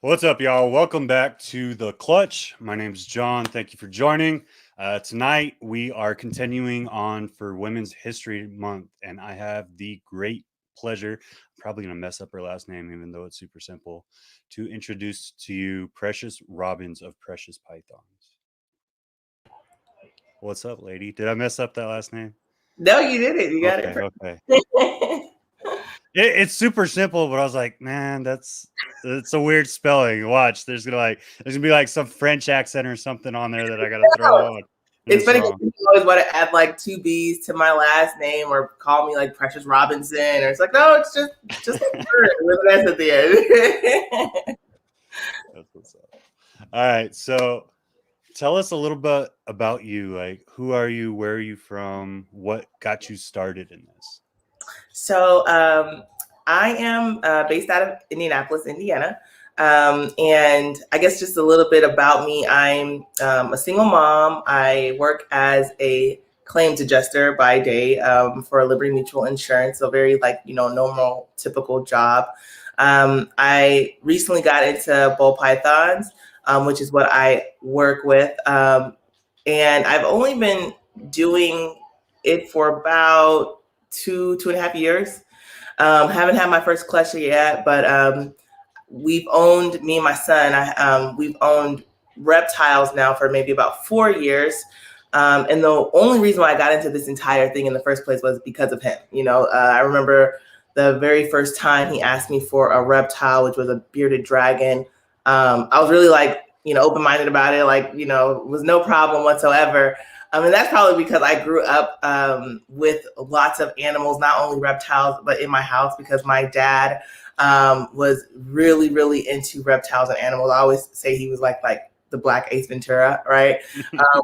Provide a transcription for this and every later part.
What's up, y'all? Welcome back to The Clutch. My name is John. Thank you for joining. Tonight, we are continuing on for Women's History Month, and I have the great pleasure, I'm probably going to mess up her last name, even though it's super simple, to introduce to you Precious Robbins of Precious Pythons. What's up, lady? Did I mess up that last name? No, you didn't. You got Okay, it. okay. It's super simple, but I was like, man, it's a weird spelling. Watch, there's gonna be like some French accent or something on there that I gotta throw on. It's funny because people always want to add like two B's to my last name or call me like Precious Robinson, or it's like, no, it's just a word with an S at the end. That's what's up. All right, so tell us a little bit about you. Like, who are you? Where are you from? What got you started in this? So I am based out of Indianapolis, Indiana. And I guess just a little bit about me. I'm a single mom. I work as a claims adjuster by day for Liberty Mutual Insurance. So very normal, typical job. I recently got into ball pythons, which is what I work with. And I've only been doing it for about two and a half years. Haven't had my first clutch yet, but we've owned, me and my son, we've owned reptiles now for maybe about 4 years. And the only reason why I got into this entire thing in the first place was because of him. I remember the very first time he asked me for a reptile, which was a bearded dragon. I was really open-minded about it, was no problem whatsoever. And that's probably because I grew up with lots of animals, not only reptiles, but in my house, because my dad was really, really into reptiles and animals. I always say he was like the Black Ace Ventura, right?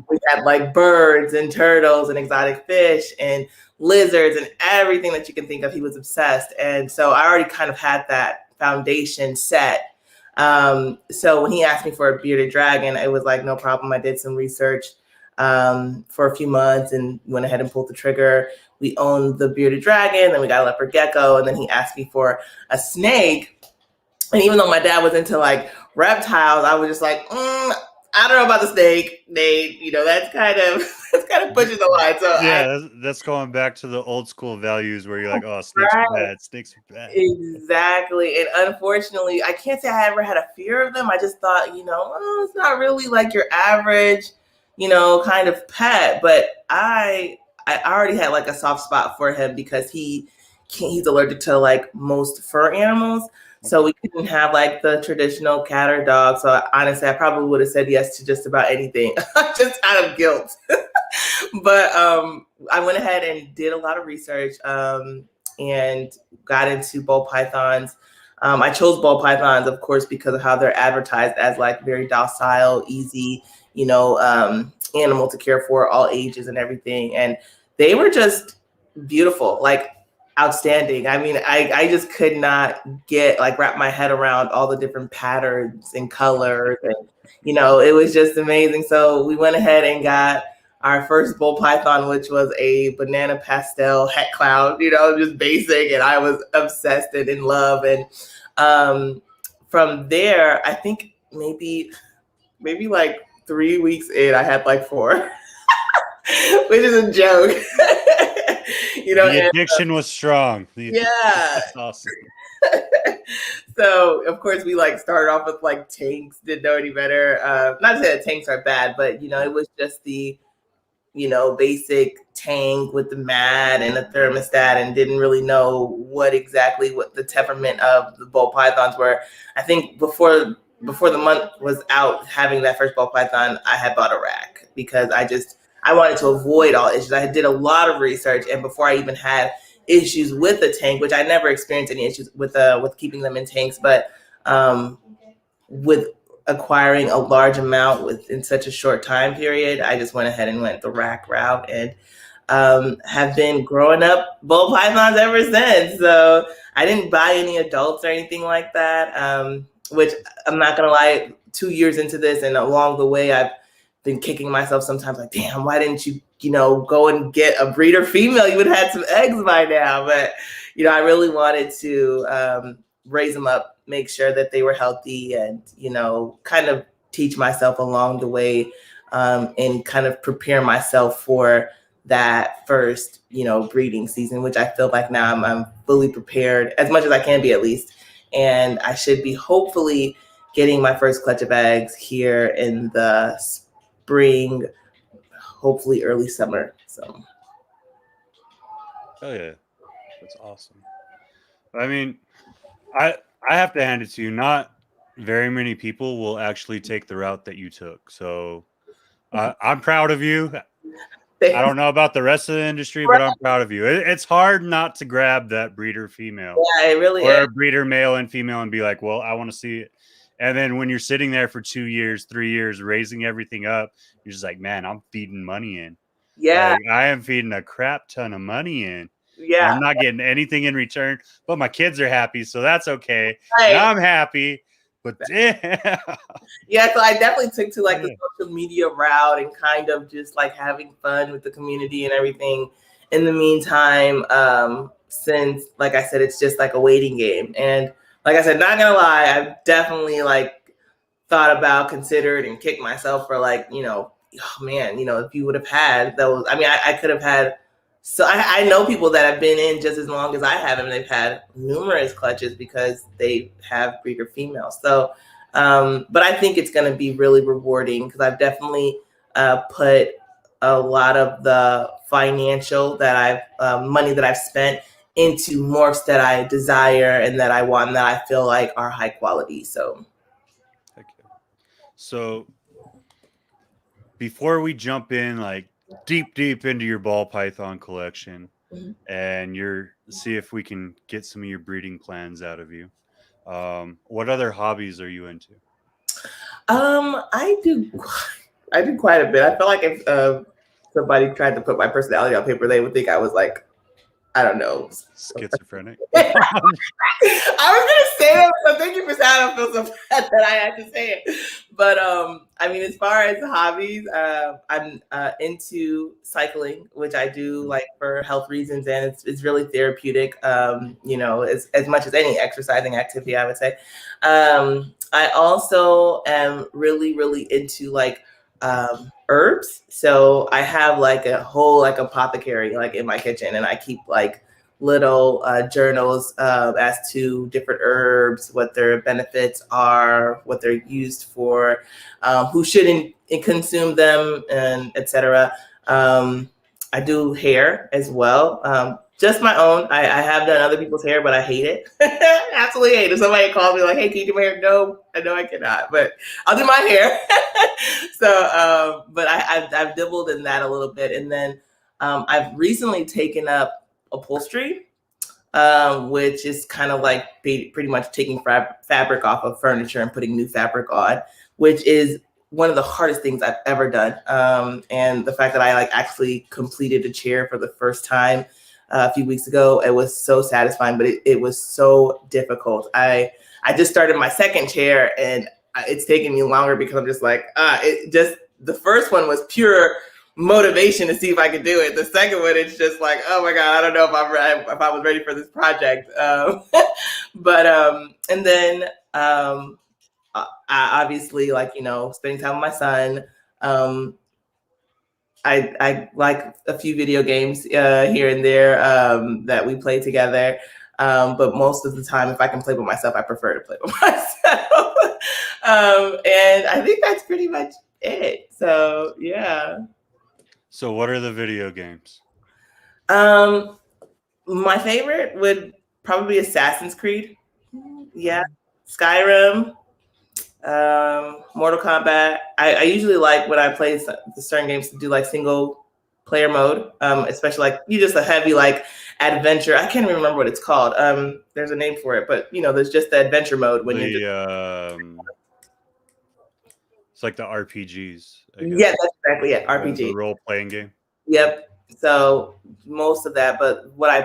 We had like birds and turtles and exotic fish and lizards and everything that you can think of. He was obsessed. And so I already kind of had that foundation set. So when he asked me for a bearded dragon, it was like, no problem. I did some research for a few months and went ahead and pulled the trigger. We owned the bearded dragon, then we got a leopard gecko, and then he asked me for a snake. And even though my dad was into like reptiles, I was just like, I don't know about the snake, Nate. That's kind of pushing the line. So yeah, that's going back to the old school values where you're like, oh, snakes are bad, snakes are bad. Exactly. And unfortunately, I can't say I ever had a fear of them. I just thought, it's not really like your average kind of pet, but I already had like a soft spot for him because he's allergic to like most fur animals. So we couldn't have like the traditional cat or dog. So honestly, I probably would have said yes to just about anything, just out of guilt. But I went ahead and did a lot of research and got into ball pythons. I chose ball pythons, of course, because of how they're advertised as like very docile, easy, animal to care for, all ages and everything. And they were just beautiful, like outstanding. I mean, I just could not wrap my head around all the different patterns and colors. And, it was just amazing. So we went ahead and got our first bull python, which was a banana pastel het cloud, just basic. And I was obsessed and in love. And from there, I think maybe like 3 weeks in, I had like 4, which is a joke. The addiction was strong. Yeah. That's awesome. So of course we started off with like tanks, didn't know any better. Not to say that tanks are bad, but it was just the basic tank with the mat and a thermostat, and didn't really know what the temperament of the ball pythons were. I think before the month was out, having that first ball python, I had bought a rack because I wanted to avoid all issues. I did a lot of research, and before I even had issues with the tank, which I never experienced any issues with keeping them in tanks, but with acquiring a large amount within such a short time period, I just went ahead and went the rack route, and have been growing up ball pythons ever since. So I didn't buy any adults or anything like that, which I'm not gonna lie, 2 years into this and along the way, I've been kicking myself sometimes like, damn, why didn't you, go and get a breeder female? You would have had some eggs by now. But, I really wanted to raise them up make sure that they were healthy and, you know, kind of teach myself along the way, and kind of prepare myself for that first, you know, breeding season, which I feel like now I'm fully prepared as much as I can be, at least. And I should be hopefully getting my first clutch of eggs here in the spring, hopefully early summer. So. Oh yeah, that's awesome. I mean, I have to hand it to you. Not very many people will actually take the route that you took. So I'm proud of you. I don't know about the rest of the industry, but I'm proud of you. It's hard not to grab that breeder female, yeah, it really or is. a breeder male and female, and be like, well, I want to see it. And then when you're sitting there for 2 years, 3 years, raising everything up, you're just like, man, I'm feeding money in. Yeah, Like, I am feeding a crap ton of money in. And yeah, I'm not getting anything in return, but my kids are happy, so that's okay. And right. I'm happy, but damn. Yeah, so I definitely took to like the Yeah. social media route and kind of just like having fun with the community and everything. In the meantime, since like I said, it's just like a waiting game. And like I said, not gonna lie, I've definitely like thought about, considered, and kicked myself for like, you know, oh man, you know, if you would have had those, I mean, I could have had. So I know people that have been in just as long as I have, and they've had numerous clutches because they have breeder females. So, but I think it's going to be really rewarding because I've definitely put a lot of the financial that money that I've spent into morphs that I desire and that I want and that I feel like are high quality. So. Heck yeah. So before we jump in, like deep into your ball python collection, Mhm. and see if we can get some of your breeding plans out of you. What other hobbies are you into? I do quite a bit. I feel like if somebody tried to put my personality on paper, they would think I was like, I don't know. Schizophrenic. I was gonna say that, so thank you for saying. I don't feel so bad that I had to say it. But I mean, as far as hobbies, I'm into cycling, which I do like for health reasons, and it's really therapeutic. You know, as much as any exercising activity, I would say. I also am really into like herbs. So I have like a whole like apothecary like in my kitchen, and I keep like little journals as to different herbs, what their benefits are, what they're used for, who shouldn't consume them, and etc. I do hair as well. Just my own. I have done other people's hair, but I hate it. Absolutely hate it. If somebody calls me like, "Hey, can you do my hair?" No, I know I cannot, but I'll do my hair. So, but I've dabbled in that a little bit, and then I've recently taken up upholstery, which is kind of like pretty much taking fabric off of furniture and putting new fabric on, which is one of the hardest things I've ever done. And the fact that I like actually completed a chair for the first time a few weeks ago, it was so satisfying, but it was so difficult. I just started my second chair, and it's taken me longer because I'm just like, the first one was pure motivation to see if I could do it. The second one, it's just like, oh my God, I don't know if I was ready for this project. But and then I obviously, like, you know, spending time with my son. I like a few video games here and there that we play together. But most of the time, if I can play with myself, I prefer to play with myself. And I think that's pretty much it. So yeah. So what are the video games? My favorite would probably be Assassin's Creed. Yeah. Skyrim, Mortal Kombat. I usually like when I play the certain games to do like single player mode, especially like you just a heavy like adventure. I can't even remember what it's called. There's a name for it, but you know, there's just the adventure mode when you're just it's like the RPGs, I guess. yeah, that's exactly it. RPG. The role-playing game. Yep. So most of that, but what I'm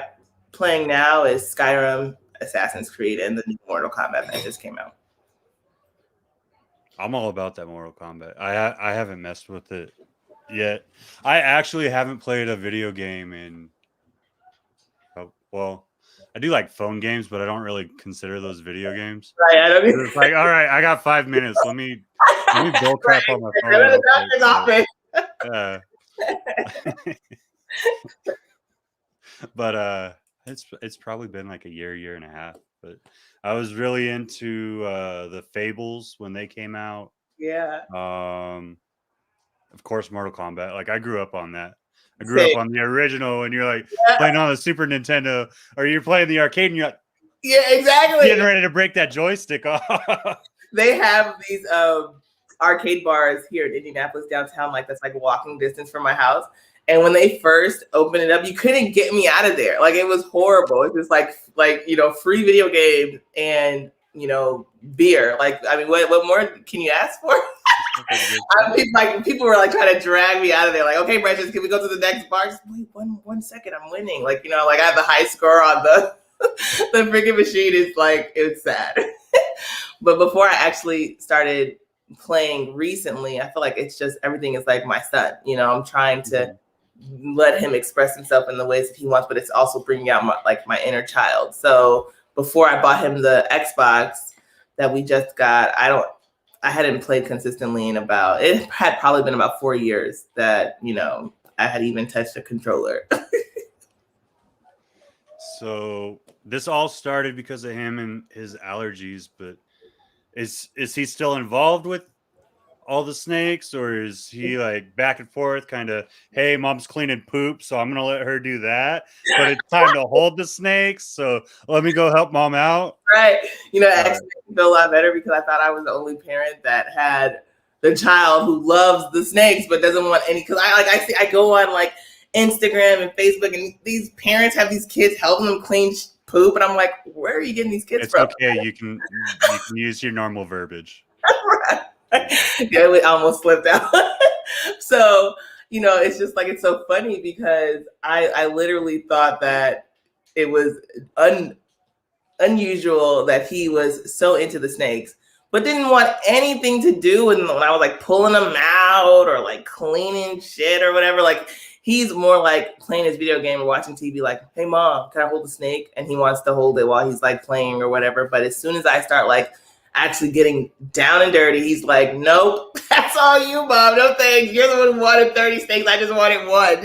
playing now is Skyrim, Assassin's Creed, and the new Mortal Kombat that just came out. I'm all about that Mortal Kombat. I haven't messed with it yet. I actually haven't played a video game in well, I do like phone games, but I don't really consider those video games. Right. I don't It's like, all right, I got 5 minutes. Let me bull crap on my phone. Go to real the doctor's quick. office. But it's probably been like a year and a half. But I was really into the Fables when they came out. Yeah. Of course, Mortal Kombat. Like I grew up on that. I grew Same. up on the original, and you're like Yeah. playing on the Super Nintendo, or you're playing the arcade, and you're like, Yeah, exactly. getting ready to break that joystick off. They have these arcade bars here in Indianapolis downtown, like that's like walking distance from my house. And when they first opened it up, you couldn't get me out of there. Like it was horrible. It's just like you know, free video games and you know, beer. Like I mean, what more can you ask for? People were like trying to drag me out of there. Like, okay, Precious, can we go to the next bar? Just wait one second, I'm winning. Like you know, like I have the high score on the freaking machine. Is like it's sad. But before I actually started playing recently, I feel like it's just everything is like my son. You know, I'm trying to let him express himself in the ways that he wants, but it's also bringing out my inner child. So before I bought him the Xbox that we just got, I hadn't played consistently it had probably been about 4 years that, you know, I had even touched a controller. So this all started because of him and his allergies, but is he still involved with all the snakes, or is he like back and forth kind of, hey, mom's cleaning poop, so I'm gonna let her do that, but it's time to hold the snakes, so let me go help mom out? Right. You know, it actually made me feel a lot better because I thought I was the only parent that had the child who loves the snakes but doesn't want any, because I go on like Instagram and Facebook and these parents have these kids helping them clean poop, and I'm like, where are you getting these kids from? Okay, you can use your normal verbiage. Yeah, we almost slipped out. So, you know, it's just like, it's so funny because I literally thought that it was unusual that he was so into the snakes, but didn't want anything to do with them when I was like pulling them out or like cleaning shit or whatever. Like he's more like playing his video game or watching TV, like, hey mom, can I hold the snake? And he wants to hold it while he's like playing or whatever. But as soon as I start like actually getting down and dirty, he's like, nope, that's all you, mom. No thanks. You're the one who wanted 30 snakes. I just wanted one.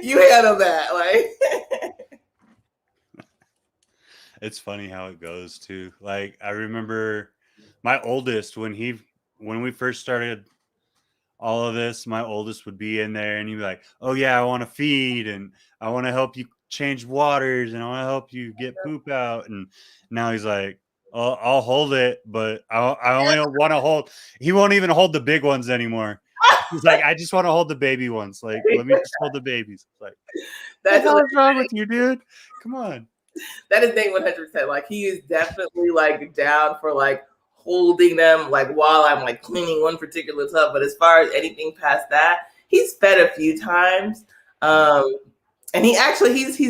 You handle that. Like It's funny how it goes too. Like I remember my oldest, when we first started all of this, my oldest would be in there and he'd be like, oh yeah, I want to feed and I want to help you change waters and I want to help you get poop out. And now he's like, oh, I'll hold it, but I only want to hold. He won't even hold the big ones anymore. He's like, I just want to hold the baby ones. Like, let me just hold the babies. Like, that's what's wrong with you, dude? Come on. That is thing 100%. Like he is definitely like down for like holding them like while I'm like cleaning one particular tub. But as far as anything past that, he's fed a few times. And he's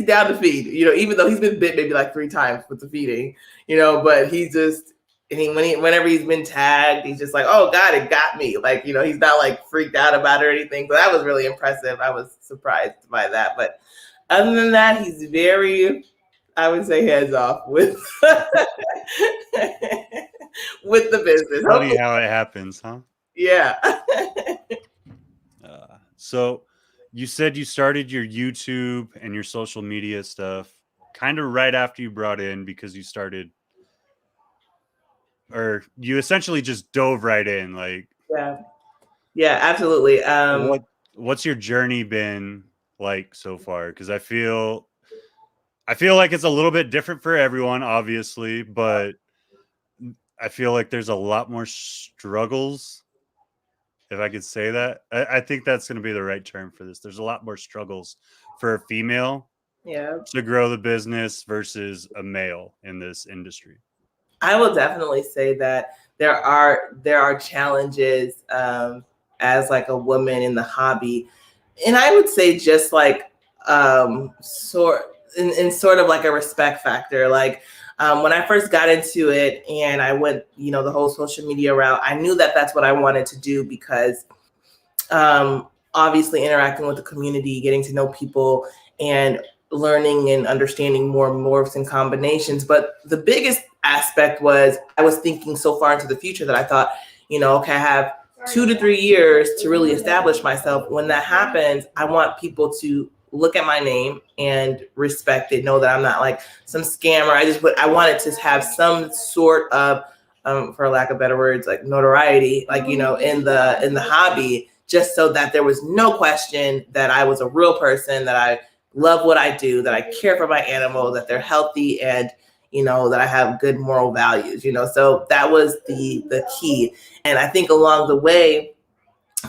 down to feed, you know, even though he's been bit maybe like 3 times with the feeding, you know, but whenever he's been tagged, he's just like, oh God, it got me. Like, you know, he's not like freaked out about it or anything. So that was really impressive. I was surprised by that. But other than that, he's very, I would say, hands off with with the business. Funny how it happens, huh? Yeah. So you said you started your YouTube and your social media stuff kind of right after you brought in, because you started, or you essentially just dove right in. Like, yeah, absolutely. What's your journey been like so far? Because I feel like it's a little bit different for everyone, obviously, but I feel like there's a lot more struggles, if I could say that. I think that's going to be the right term for this. There's a lot more struggles for a female to grow the business versus a male in this industry. I will definitely say that there are challenges as like a woman in the hobby. And I would say just like sort of like a respect factor. Like when I first got into it and I went, you know, the whole social media route, I knew that that's what I wanted to do because obviously interacting with the community, getting to know people, and learning and understanding more morphs and combinations. But the biggest aspect was I was thinking so far into the future that I thought, okay, I have 2 to 3 years to really establish myself. When that happens, I want people to look at my name and respect it, know that I'm not like some scammer. I wanted to have some sort of, for lack of better words, like notoriety, like, in the hobby, just so that there was no question that I was a real person, that I love what I do, that I care for my animal, that they're healthy, and that I have good moral values. So that was the key. And I think along the way,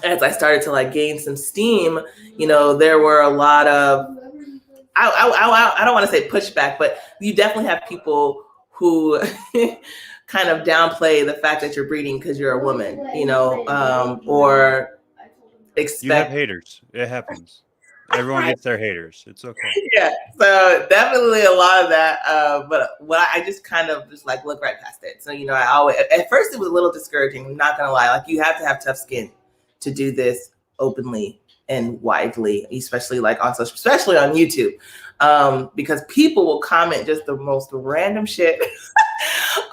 as I started to like gain some steam, there were a lot of, I don't want to say pushback, but you definitely have people who kind of downplay the fact that you're breeding because you're a woman, or expect. You have haters. It happens. Everyone gets their haters. It's okay. Yeah, so definitely a lot of that. But what I just kind of just like look right past it. So I always, at first it was a little discouraging. I'm not gonna lie. Like, you have to have tough skin to do this openly and widely, especially like on social, especially on YouTube, because people will comment just the most random shit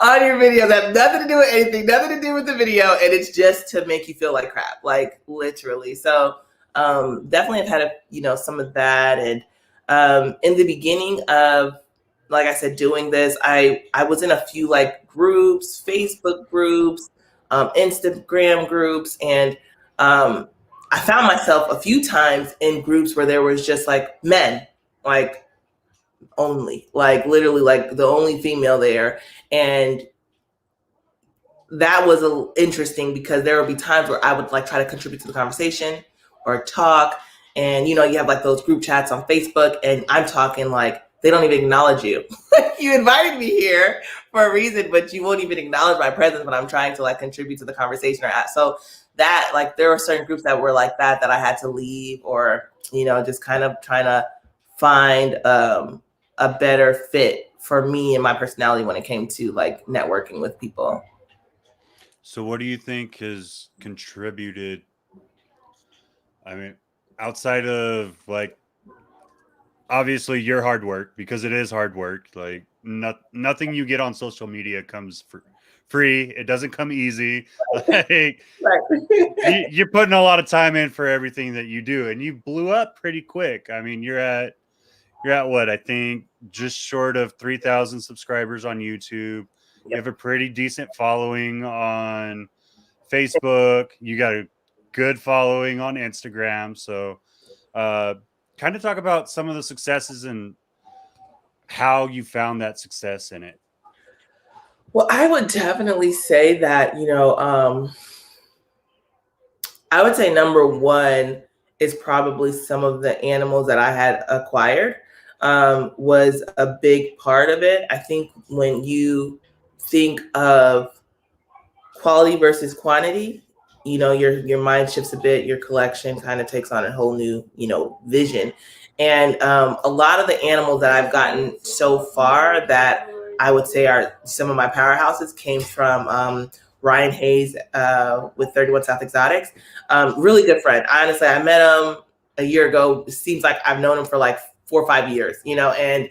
on your video that have nothing to do with anything, nothing to do with the video, and it's just to make you feel like crap, like literally. So definitely have had some of that. And in the beginning of, like I said, doing this, I was in a few like groups, Facebook groups, Instagram groups, and I found myself a few times in groups where there was just like men, like only, like literally like the only female there. And that was interesting because there would be times where I would like try to contribute to the conversation or talk. And, you have like those group chats on Facebook, and I'm talking like, they don't even acknowledge you. You invited me here for a reason, but you won't even acknowledge my presence when I'm trying to like contribute to the conversation. So that, like, there were certain groups that were like that I had to leave, or, just kind of trying to find a better fit for me and my personality when it came to like networking with people. So what do you think has contributed? I mean, outside of like, obviously your hard work, because it is hard work. Like nothing you get on social media comes for free. It doesn't come easy. Like, you're putting a lot of time in for everything that you do, and you blew up pretty quick. I mean, you're at what, I think just short of 3,000 subscribers on YouTube. You have a pretty decent following on Facebook. You got a good following on Instagram. So kind of talk about some of the successes and how you found that success in it. Well, I would definitely say that, I would say number one is probably some of the animals that I had acquired was a big part of it. I think when you think of quality versus quantity, your mind shifts a bit, your collection kind of takes on a whole new, vision. And a lot of the animals that I've gotten so far that I would say are some of my powerhouses came from Ryan Hayes with 31 South Exotics. Really good friend. Honestly, I met him a year ago. It seems like I've known him for like 4 or 5 years, and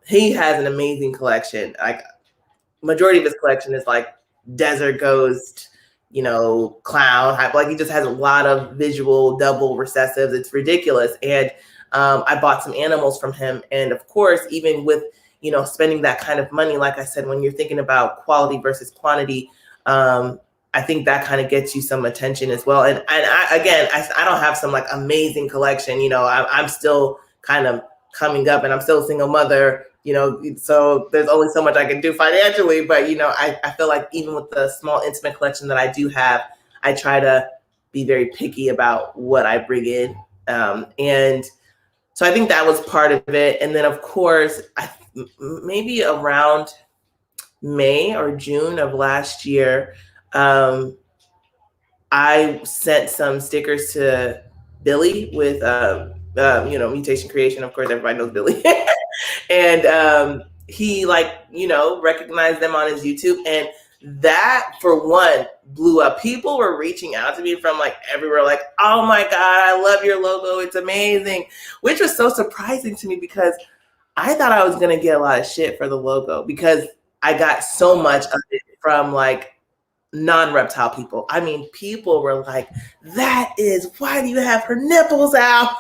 he has an amazing collection. Like, majority of his collection is like desert ghost, clown, like he just has a lot of visual double recessives. It's ridiculous. And I bought some animals from him. And of course, even with, spending that kind of money, like I said, when you're thinking about quality versus quantity, I think that kind of gets you some attention as well. And I don't have some like amazing collection, I'm still kind of coming up, and I'm still a single mother, so there's only so much I can do financially. But, I feel like even with the small intimate collection that I do have, I try to be very picky about what I bring in. And so I think that was part of it. And then, of course, maybe around May or June of last year, I sent some stickers to Billy with, Mutation Creation. Of course, everybody knows Billy. And he recognized them on his YouTube. And that for one blew up. People were reaching out to me from like everywhere, like, oh my God, I love your logo. It's amazing, which was so surprising to me because I thought I was going to get a lot of shit for the logo because I got so much of it from like non-reptile people. I mean, people were like, why do you have her nipples out?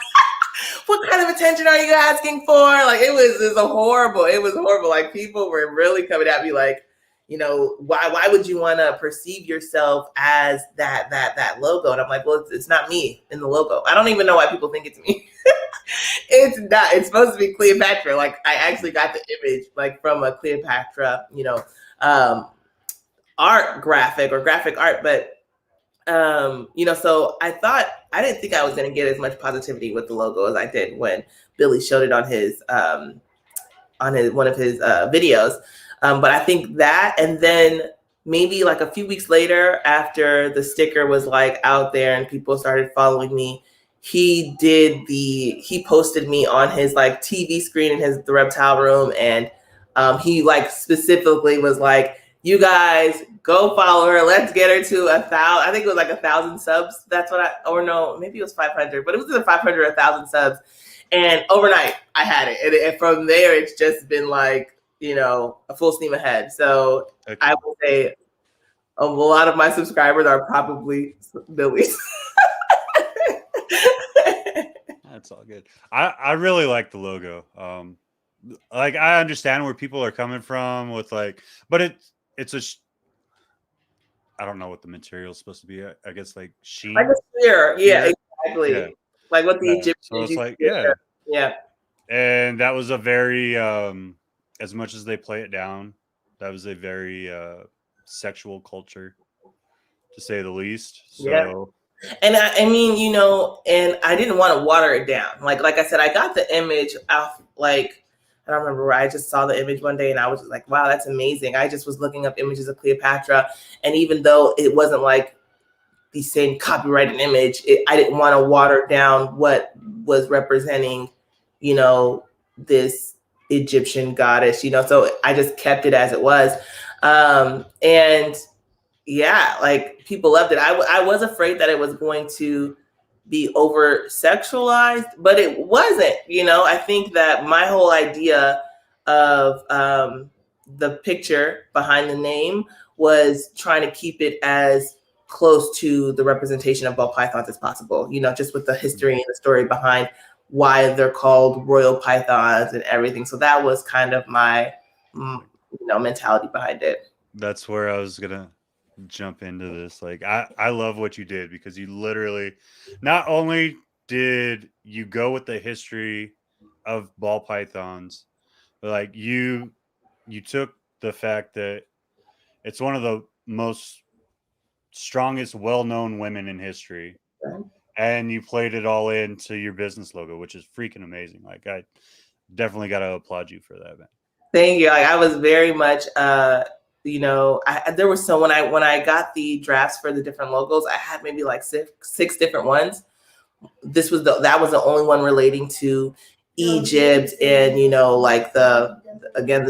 What kind of attention are you asking for? Like, it was horrible. Like, people were really coming at me like, you know, why would you want to perceive yourself as that logo? And I'm like, well, it's not me in the logo. I don't even know why people think it's me. It's not. It's supposed to be Cleopatra. Like, I actually got the image like from a Cleopatra, you know, graphic art, but you know, so I didn't think I was going to get as much positivity with the logo as I did when Billy showed it on one of his videos. But I think that, and then maybe like a few weeks later, after the sticker was like out there and people started following me, he posted me on his like TV screen in the reptile room, and he like specifically was like, you guys go follow her. Let's get her to 1,000. I think it was like 1,000 subs. That's what or no, maybe it was 500, but it was either 500 or 1,000 subs. And overnight I had it. And from there, it's just been like, you know, a full steam ahead. So okay. I would say a lot of my subscribers are probably Billy's. That's all good. I really like the logo. Like, I understand where people are coming from with like, but it's I don't know what the material is supposed to be. I guess like sheen. Like a sphere. Yeah, exactly. Yeah. Like what the Egyptians. So it's like, yeah. And that was a very, as much as they play it down, that was a very sexual culture, to say the least. So. Yeah. And I mean, you know, and I didn't want to water it down. Like I said, I got the image off, like, I don't remember where I just saw the image one day and I was just like, wow, that's amazing. I just was looking up images of Cleopatra. And even though it wasn't like the same copyrighted image, I didn't want to water down what was representing, you know, this Egyptian goddess, you know, so I just kept it as it was. And yeah, like people loved it. I was afraid that it was going to be over sexualized, but it wasn't. You know, I think that my whole idea of the picture behind the name was trying to keep it as close to the representation of ball pythons as possible, you know, just with the history and the story behind why they're called royal pythons and everything. So that was kind of my, you know, mentality behind it. That's where I was going to jump into this. Like, I love what you did, because you literally, not only did you go with the history of ball pythons, but like you took the fact that it's one of the most strongest, well-known women in history, and you played it all into your business logo, which is freaking amazing. Like, I definitely got to applaud you for that, man. Thank you. Like, I was very much you know, there was so when I got the drafts for the different logos, I had maybe like six different ones. That was the only one relating to Egypt and, you know, like the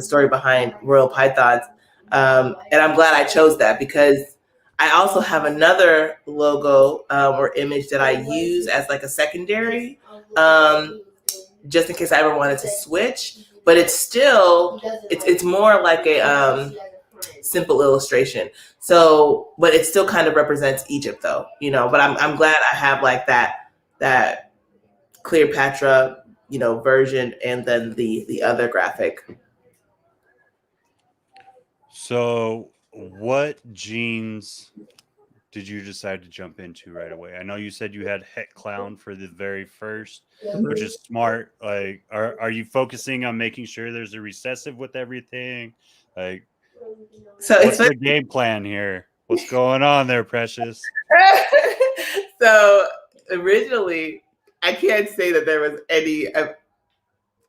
story behind royal pythons. And I'm glad I chose that, because I also have another logo or image that I use as like a secondary, just in case I ever wanted to switch. But it's more like a simple illustration. So, but it still kind of represents Egypt, though, you know. But I'm glad I have like that Cleopatra, you know, version, and then the other graphic. So, what genes did you decide to jump into right away? I know you said you had Het Clown for the very first, which is smart. Like, are you focusing on making sure there's a recessive with everything? Like, so what's the game plan here? What's going on there, Precious? So originally, I can't say that there was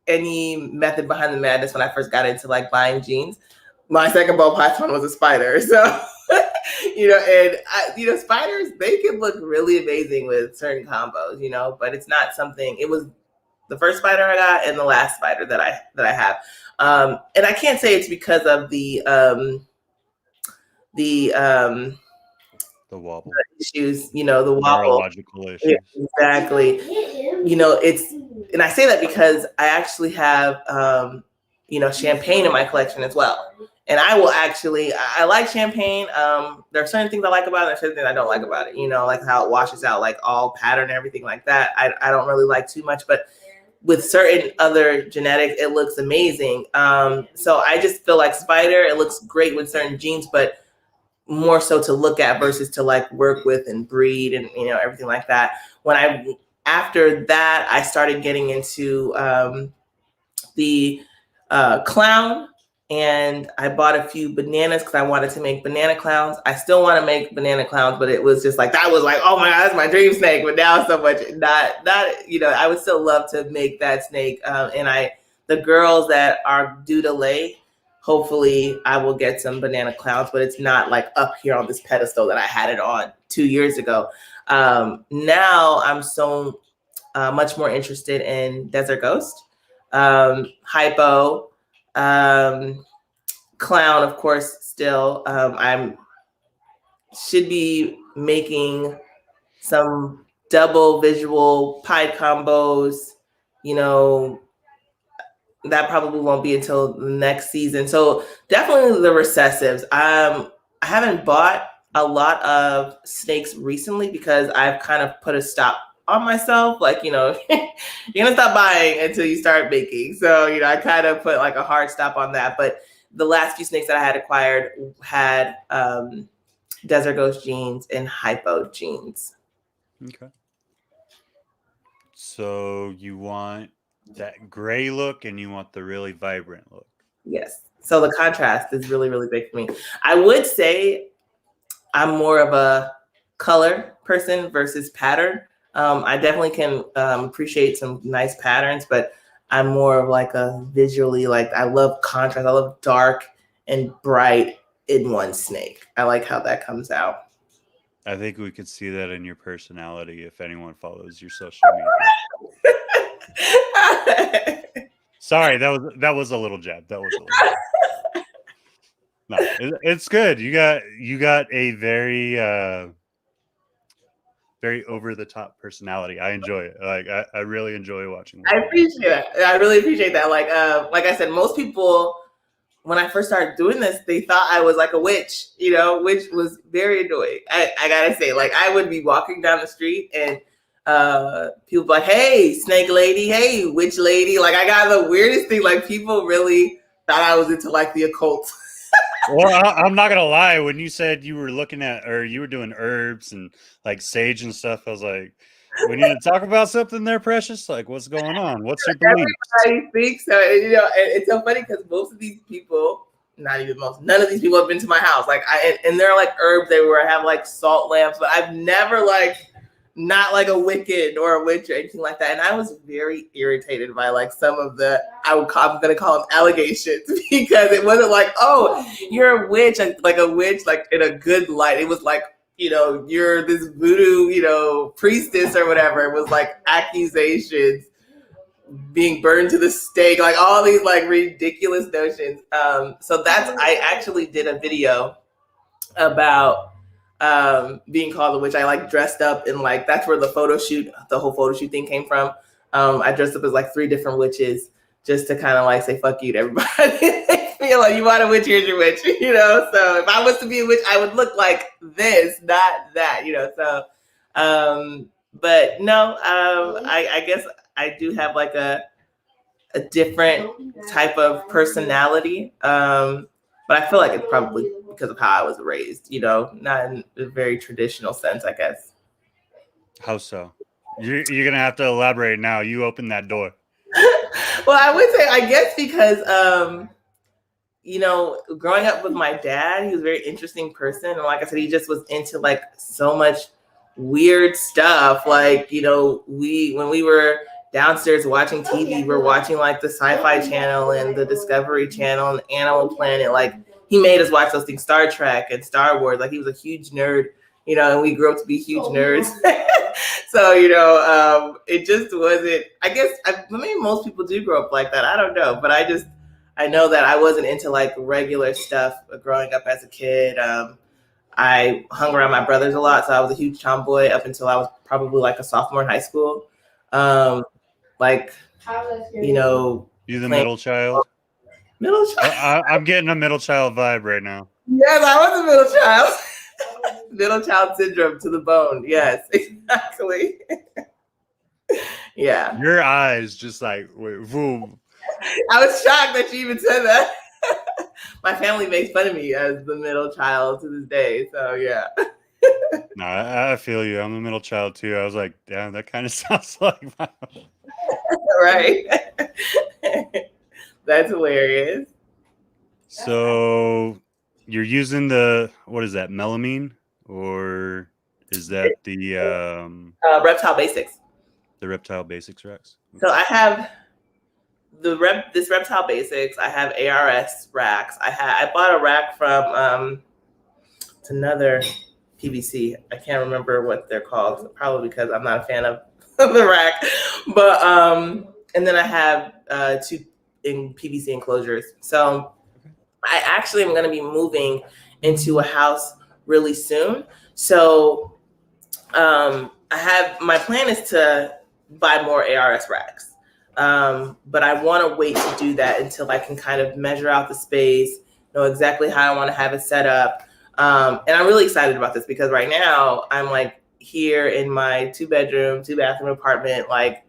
any method behind the madness when I first got into like buying jeans. My second ball python was a spider, so you know, and you know, spiders, they can look really amazing with certain combos, you know, but it's not something. It was the first spider I got and the last spider that I have, and I can't say it's because of the the wobble, issues, the wobble. neurological issues. Yeah, exactly. It's, and I say that because I actually have, champagne in my collection as well. And I like champagne. There are certain things I like about it, there are certain things I don't like about it, like how it washes out, like all pattern and everything like that. I don't really like too much, but with certain other genetics, it looks amazing. So I just feel like Spider, it looks great with certain genes, but more so to look at versus to like work with and breed and everything like that. After that, I started getting into the clown, and I bought a few bananas because I wanted to make banana clowns. I still want to make banana clowns, but it was just like, that was like, oh my God, that's my dream snake. But now so much not, I would still love to make that snake. The girls that are due to lay, hopefully I will get some banana clowns, but it's not like up here on this pedestal that I had it on 2 years ago. Now I'm so much more interested in Desert Ghost, hypo, clown, of course, still. I'm should be making some double visual pied combos, that probably won't be until the next season. So definitely the recessives. I haven't bought a lot of snakes recently because I've kind of put a stop on myself. Like, you're gonna stop buying until you start making. So, I kind of put like a hard stop on that. But the last few snakes that I had acquired had Desert Ghost genes and hypo genes. Okay. So you want that gray look and you want the really vibrant look. Yes. So the contrast is really, really big for me. I would say I'm more of a color person versus pattern. I definitely can appreciate some nice patterns, but I'm more of like a visually, like I love contrast. I love dark and bright in one snake. I like how that comes out. I think we could see that in your personality if anyone follows your social media. Sorry, that was a little jab. That was a little jab. No, it's good. You got a very very over the top personality. I enjoy it. Like I really enjoy watching. I appreciate it. I really appreciate that. Like I said, most people, when I first started doing this, they thought I was like a witch, which was very annoying. I gotta say, like, I would be walking down the street and people be like, hey, snake lady, hey, witch lady. Like, I got the weirdest thing. Like, people really thought I was into like the occult. Well, I'm not gonna lie. When you said you were looking at, or you were doing herbs and like sage and stuff, I was like, we need to talk about something there, Precious. Like, what's going on? What's your belief? Everybody thinks so. And, it's so funny because most of these people, none of these people have been to my house. Like, and they're like herbs everywhere. I have like salt lamps, but I've never not like a Wiccan or a witch or anything like that. And I was very irritated by like some of I'm going to call them allegations, because it wasn't like, oh, you're a witch, like a witch, like in a good light. It was like, you're this voodoo, priestess or whatever. It was like accusations, being burned to the stake, like all these like ridiculous notions. So I actually did a video about being called a witch. I like dressed up in like, that's where the whole photo shoot thing came from. I dressed up as like 3 different witches just to kind of like say fuck you to everybody. Feel like, you want a witch, here's your witch, So if I was to be a witch, I would look like this, not that, So, but no, I guess I do have like a different type of personality. But I feel like it's probably because of how I was raised, not in a very traditional sense, I guess. How so? You're going to have to elaborate now. You opened that door. Well, I would say, I guess because, growing up with my dad, he was a very interesting person. And like I said, he just was into like so much weird stuff. Like, when we were downstairs watching TV, we're watching like the Sci-Fi Channel and the Discovery Channel and Animal Planet. Like, he made us watch those things, Star Trek and Star Wars. Like, he was a huge nerd, and we grew up to be huge nerds. So, it just wasn't, I guess, maybe most people do grow up like that. I don't know. But I know that I wasn't into like regular stuff growing up as a kid. I hung around my brothers a lot, so I was a huge tomboy up until I was probably like a sophomore in high school. Like, you know, You the playing middle child? middle child. I'm getting a middle child vibe right now. Yes, I was a middle child. Middle child syndrome to the bone. Yes, exactly. Yeah. Your eyes just like, wait, boom. I was shocked that you even said that. My family makes fun of me as the middle child to this day. So yeah. No, I feel you. I'm the middle child too. I was like, damn, that kind of sounds like my... Right. That's hilarious. So you're using the, what is that, melamine? Or is that the Reptile Basics. the Reptile Basics racks? So I have this Reptile Basics. I have ARS racks. I bought a rack from it's another PVC. I can't remember what they're called. Probably because I'm not a fan of the rack. But and then I have 2 in PVC enclosures. So I actually am going to be moving into a house really soon. So my plan is to buy more ARS racks. But I want to wait to do that until I can kind of measure out the space, know exactly how I want to have it set up. And I'm really excited about this because right now I'm like here in my 2-bedroom, 2-bathroom apartment. Like,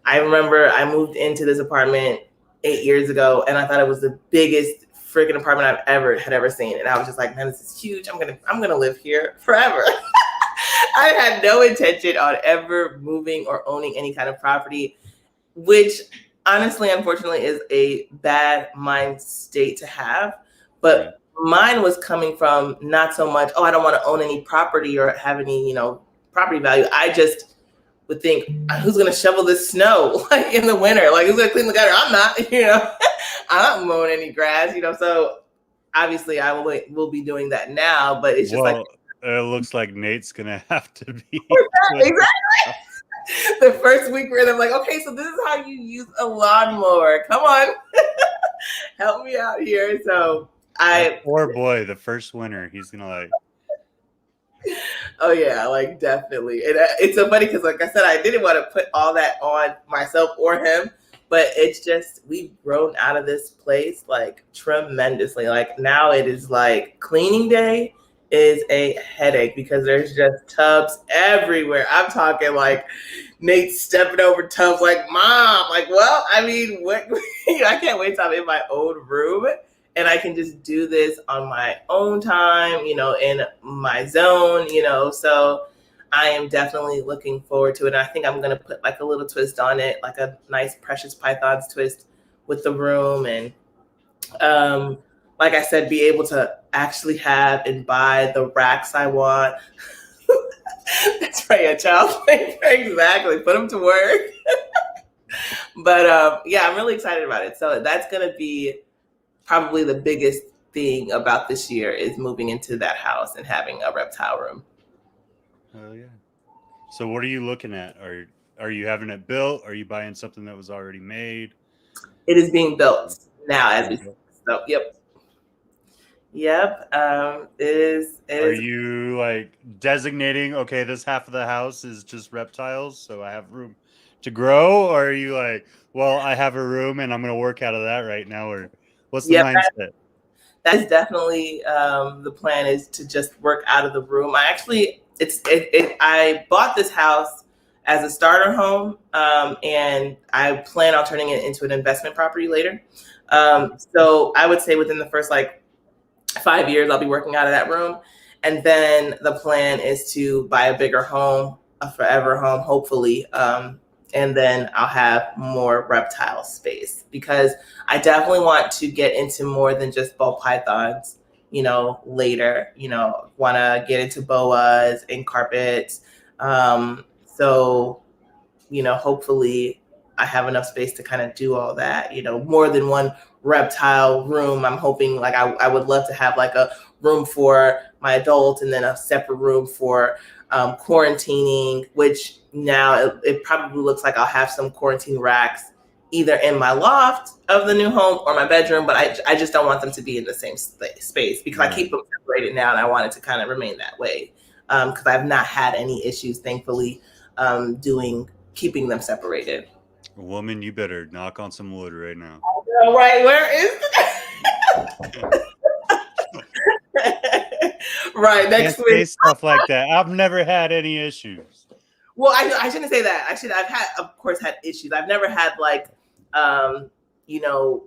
I remember I moved into this apartment 8 years ago and I thought it was the biggest freaking apartment I've ever seen. And I was just like, man, this is huge. I'm gonna live here forever. I had no intention on ever moving or owning any kind of property, which honestly, unfortunately, is a bad mind state to have. But mine was coming from not so much, oh, I don't want to own any property or have any, property value. I just would think, who's going to shovel this snow like in the winter? Like, who's going to clean the gutter? I'm not, I'm not mowing any grass, So obviously I will be doing that now, but it's just it looks like Nate's going to have to be. Exactly. The first week where they're like, okay, so this is how you use a lawnmower. Come on. Help me out here. So poor boy, the first winter, he's going to like. Oh yeah, like definitely. And it's so funny because like I said, I didn't want to put all that on myself or him, but it's just, we've grown out of this place like tremendously. Like now it is like cleaning day is a headache because there's just tubs everywhere. I'm talking like Nate stepping over tubs like, Mom, like, well, I mean, what? I can't wait till I'm in my own room and I can just do this on my own time, in my zone, so I am definitely looking forward to it. And I think I'm going to put like a little twist on it, like a nice Precious Pythons twist with the room. And like I said, be able to actually have and buy the racks I want. That's right, a child. Exactly. Put them to work. But yeah, I'm really excited about it. So that's going to be probably the biggest thing about this year is moving into that house and having a reptile room. Oh yeah. So what are you looking at? Are you having it built? Are you buying something that was already made? It is being built now as we speak. So yep. It is. Are you like designating, okay, this half of the house is just reptiles, so I have room to grow? Or are you like, well, I have a room and I'm going to work out of that right now? Or what's the mindset? That is definitely the plan, is to just work out of the room. I bought this house as a starter home, and I plan on turning it into an investment property later. So I would say within the first 5 years, I'll be working out of that room. And then the plan is to buy a bigger home, a forever home, hopefully. And then I'll have more reptile space because I definitely want to get into more than just ball pythons, later, want to get into boas and carpets. So, hopefully I have enough space to kind of do all that, more than one reptile room. I'm hoping I would love to have like a room for my adult and then a separate room for quarantining, which now it probably looks like I'll have some quarantine racks either in my loft of the new home or my bedroom, but I just don't want them to be in the same space because I keep them separated now, and I want it to kind of remain that way because I've not had any issues, thankfully, keeping them separated. Woman, you better knock on some wood right now. All right, where is right next week? Say stuff like that. I've never had any issues. Well, I shouldn't say that. I've had, of course, had issues. I've never had like, you know,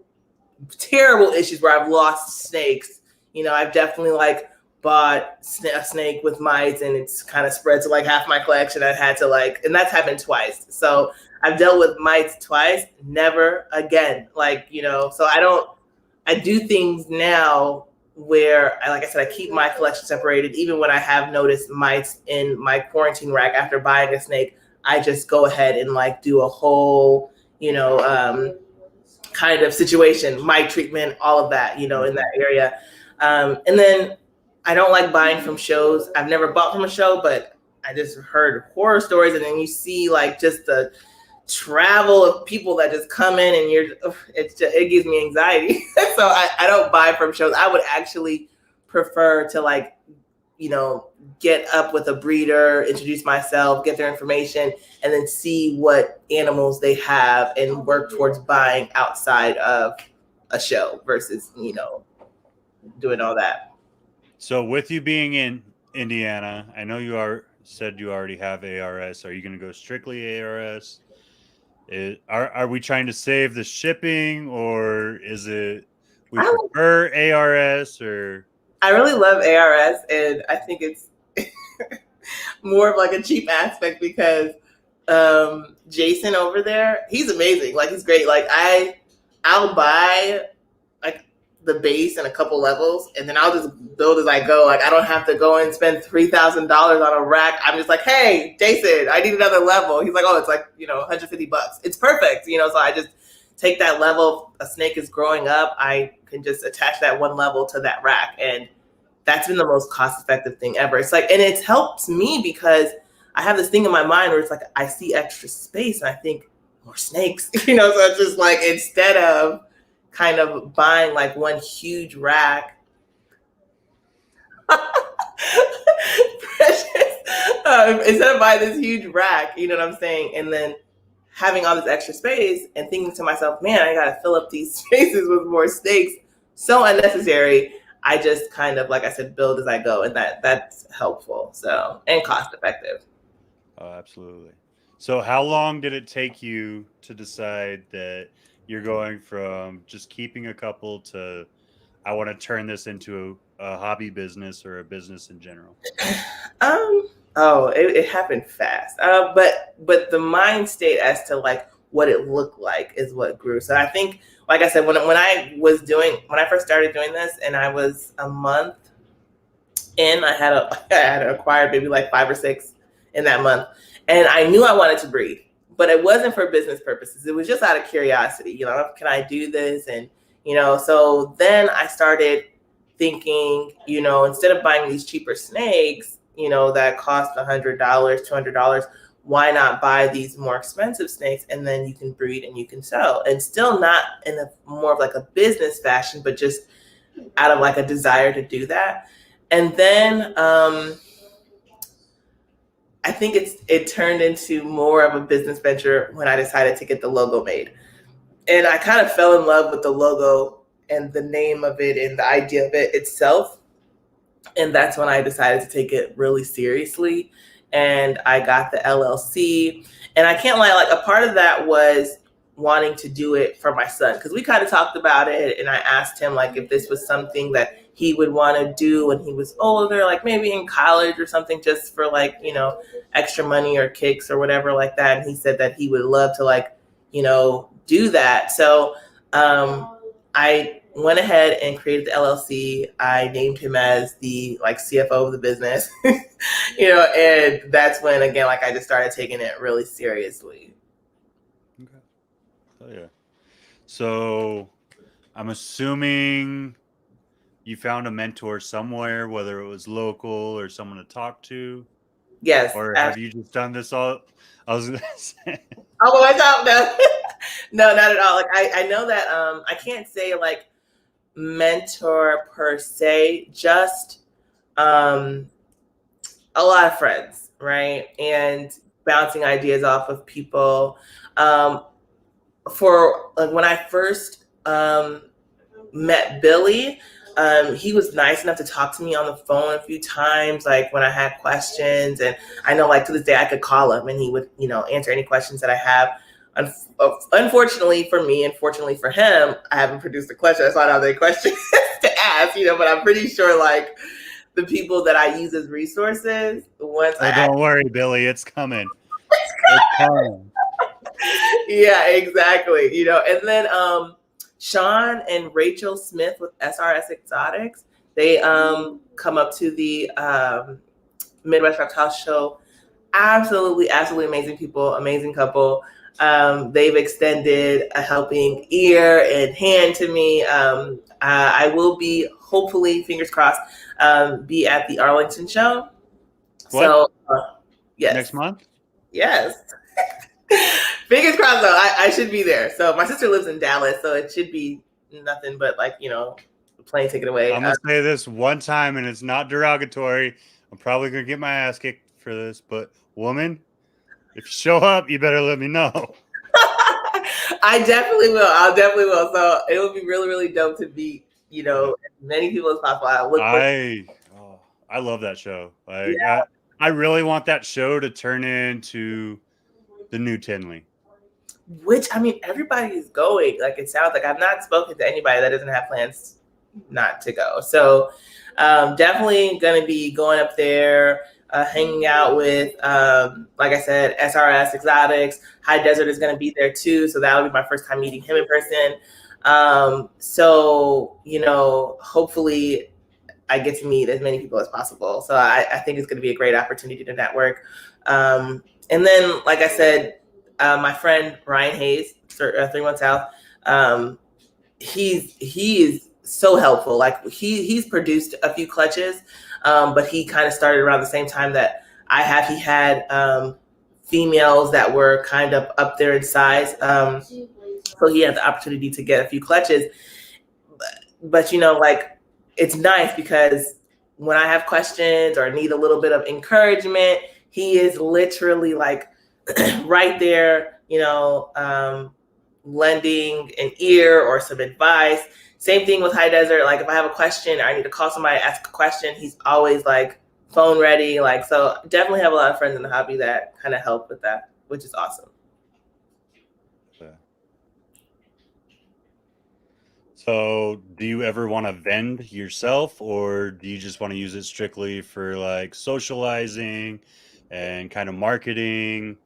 terrible issues where I've lost snakes. You know, I've definitely like bought a snake with mites and it's kind of spread to like half my collection. I've had to like, and that's happened twice. So I've dealt with mites twice, never again. Like, you know, so I do things now where, like I said, I keep my collection separated. Even when I have noticed mites in my quarantine rack after buying a snake, I just go ahead and like do a whole, you know, kind of situation, mite treatment, all of that, you know, in that area. And then I don't like buying from shows. I've never bought from a show, but I just heard horror stories. And then you see like just the travel of people that just come in and it gives me anxiety. So I don't buy from shows. I would actually prefer to like, you know, get up with a breeder, introduce myself, get their information, and then see what animals they have and work towards buying outside of a show versus, you know, doing all that. So with you being in Indiana, I know you said you already have ARS. Are you going to go strictly ARS? Are we trying to save the shipping, or is it we prefer ARS? Or I really love ARS, and I think it's more of like a cheap aspect because Jason over there, he's amazing. Like he's great. Like I'll buy like the base and a couple levels, and then I'll just build as I go. Like I don't have to go and spend $3,000 on a rack. I'm just like, hey, Jason, I need another level. He's like, oh, it's like, you know, $150. It's perfect, you know. So I just take that level. A snake is growing up. I can just attach that one level to that rack, and that's been the most cost-effective thing ever. It's like, and it's helped me because I have this thing in my mind where it's like I see extra space and I think more snakes, you know. So it's just like instead of kind of buying like one huge rack, instead of buying this huge rack, you know what I'm saying, and then having all this extra space and thinking to myself, man, I gotta fill up these spaces with more snakes. So unnecessary. I just kind of, like I said, build as I go, and that's helpful. So, and cost effective. Oh, absolutely. So how long did it take you to decide that you're going from just keeping a couple to I want to turn this into a hobby business or a business in general? It happened fast. But the mind state as to like what it looked like is what grew. So I think, like I said, when I first started doing this and I was a month in, I had acquired maybe like 5 or 6 in that month. And I knew I wanted to breed, but it wasn't for business purposes. It was just out of curiosity, you know, can I do this? And, you know, so then I started thinking, you know, instead of buying these cheaper snakes, you know, that cost $100, $200, why not buy these more expensive snakes, and then you can breed and you can sell, and still not in a more of like a business fashion, but just out of like a desire to do that. And then I think it turned into more of a business venture when I decided to get the logo made. And I kind of fell in love with the logo and the name of it and the idea of it itself. And that's when I decided to take it really seriously. And I got the LLC. And I can't lie, like a part of that was wanting to do it for my son, because we kind of talked about it. And I asked him like if this was something that he would want to do when he was older, like maybe in college or something, just for like, you know, extra money or kicks or whatever like that. And he said that he would love to like, you know, do that. So I went ahead and created the LLC. I named him as the like CFO of the business, you know, and that's when, again, like I just started taking it really seriously. Okay. Oh yeah. So I'm assuming you found a mentor somewhere, whether it was local or someone to talk to. Yes. Or have you just done this all? I was going to say. Oh, I don't know. No, not at all. Like I know that I can't say like mentor per se, just um a lot of friends, right? And bouncing ideas off of people. Um for like when I first met Billy, he was nice enough to talk to me on the phone a few times, like when I had questions. And I know, like to this day, I could call him and he would, answer any questions that I have. Unfortunately for me, and fortunately for him, I haven't produced a question. That's why I don't have any questions to ask, but I'm pretty sure like the people that I use as resources, once Oh, don't worry, Billy, it's coming. It's coming. Yeah, exactly. And then Sean and Rachel Smith with SRS Exotics, they come up to the Midwest Reptile Show. Absolutely, absolutely amazing people, amazing couple. They've extended a helping ear and hand to me. I will be, hopefully, fingers crossed, be at the Arlington show. What? So, yes. Next month? Yes. Fingers crossed, though. I should be there. So my sister lives in Dallas, so it should be nothing but like, plane ticket away. I'm going to say this one time, and it's not derogatory. I'm probably going to get my ass kicked for this, but woman, if you show up, you better let me know. I definitely will. I'll definitely will. So it would be really, really dope to meet, as many people as possible. I love that show. Like, yeah. I really want that show to turn into the new Tinley. Which, I mean, everybody is going. Like, it sounds like I've not spoken to anybody that doesn't have plans not to go. So definitely going to be going up there, hanging out with, like I said, SRS Exotics. High Desert is going to be there too. So that'll be my first time meeting him in person. So, hopefully I get to meet as many people as possible. So I think it's going to be a great opportunity to network. And then, like I said, my friend Ryan Hayes, 31 South, he is so helpful. Like he's produced a few clutches, but he kind of started around the same time that I have. He had females that were kind of up there in size, so he had the opportunity to get a few clutches. But like it's nice because when I have questions or need a little bit of encouragement, he is literally like right there, lending an ear or some advice. Same thing with High Desert. Like if I have a question or I need to call somebody, ask a question, he's always like phone ready. Like, so definitely have a lot of friends in the hobby that kind of help with that, which is awesome. So do you ever want to vend yourself, or do you just want to use it strictly for like socializing and kind of marketing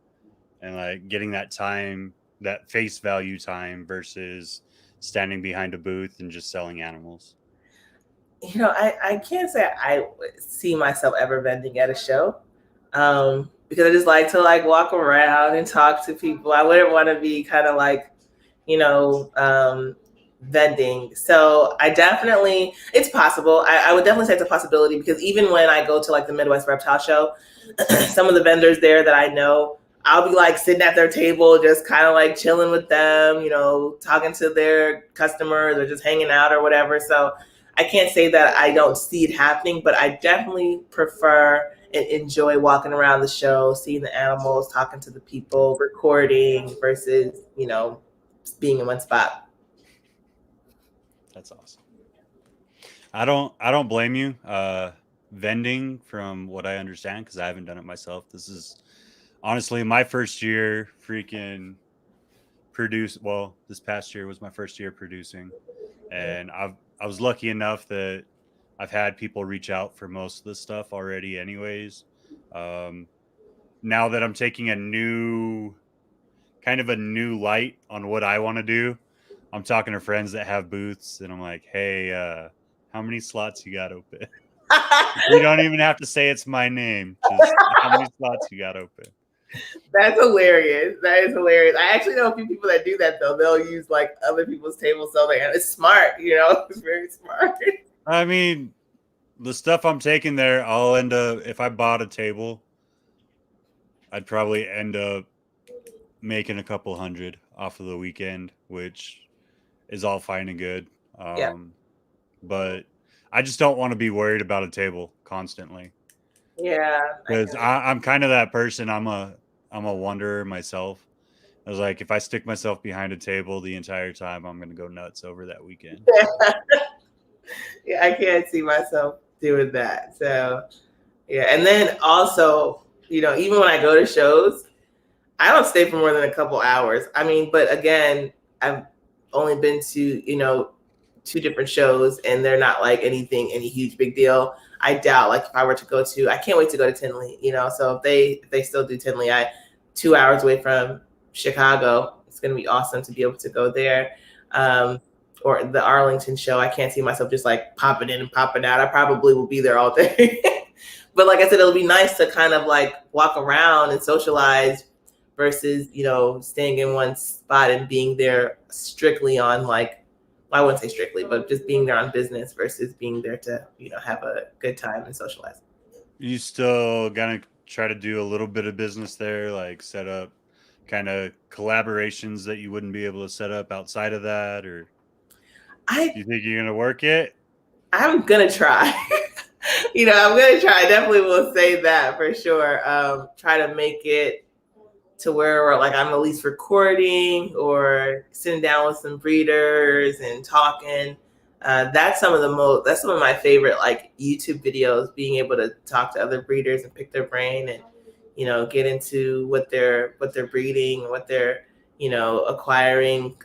and like getting that time, that face value time versus standing behind a booth and just selling animals? I can't say I see myself ever vending at a show, because I just like to like walk around and talk to people. I wouldn't want to be kind of like, vending. So I definitely, it's possible. I would definitely say it's a possibility, because even when I go to like the Midwest Reptile Show, some of the vendors there that I know, I'll be like sitting at their table, just kind of like chilling with them, talking to their customers or just hanging out or whatever. So I can't say that I don't see it happening, but I definitely prefer and enjoy walking around the show, seeing the animals, talking to the people, recording versus, being in one spot. That's awesome. I don't blame you. Vending, from what I understand, because I haven't done it myself, this is honestly my first year freaking this past year was my first year producing, and I was lucky enough that I've had people reach out for most of this stuff already anyways. Now that I'm taking a new light on what I want to do, I'm talking to friends that have booths, and I'm like, hey, how many slots you got open? You don't even have to say it's my name. Just how many slots you got open. That's hilarious. That is hilarious. I actually know a few people that do that though. They'll use like other people's tables, so it's smart. It's very smart. I mean, the stuff I'm taking there, I'll end up, if I bought a table, I'd probably end up making a couple hundred off of the weekend, which is all fine and good. Yeah. But I just don't want to be worried about a table constantly. Yeah. Because I'm kind of that person. I'm a wanderer myself. I was like, if I stick myself behind a table the entire time, I'm gonna go nuts over that weekend. Yeah, I can't see myself doing that. So yeah, and then also, even when I go to shows, I don't stay for more than a couple hours. I mean, but again, I've only been to, 2 different shows, and they're not like any huge big deal. I doubt, like, if I were to go to, I can't wait to go to Tinley, so if they still do Tinley, 2 hours away from Chicago, it's going to be awesome to be able to go there. Or the Arlington show, I can't see myself just like popping in and popping out. I probably will be there all day. But like I said, it'll be nice to kind of like walk around and socialize versus, staying in one spot and being there strictly on like, well, I wouldn't say strictly, but just being there on business versus being there to, have a good time and socialize. You still gonna try to do a little bit of business there, like set up kind of collaborations that you wouldn't be able to set up outside of that, or do you think you're gonna work it? I'm gonna try. I'm gonna try. I definitely will say that for sure. Try to make it to where like I'm at least recording or sitting down with some breeders and talking. That's some of my favorite like YouTube videos, being able to talk to other breeders and pick their brain and get into what they're breeding, what they're acquiring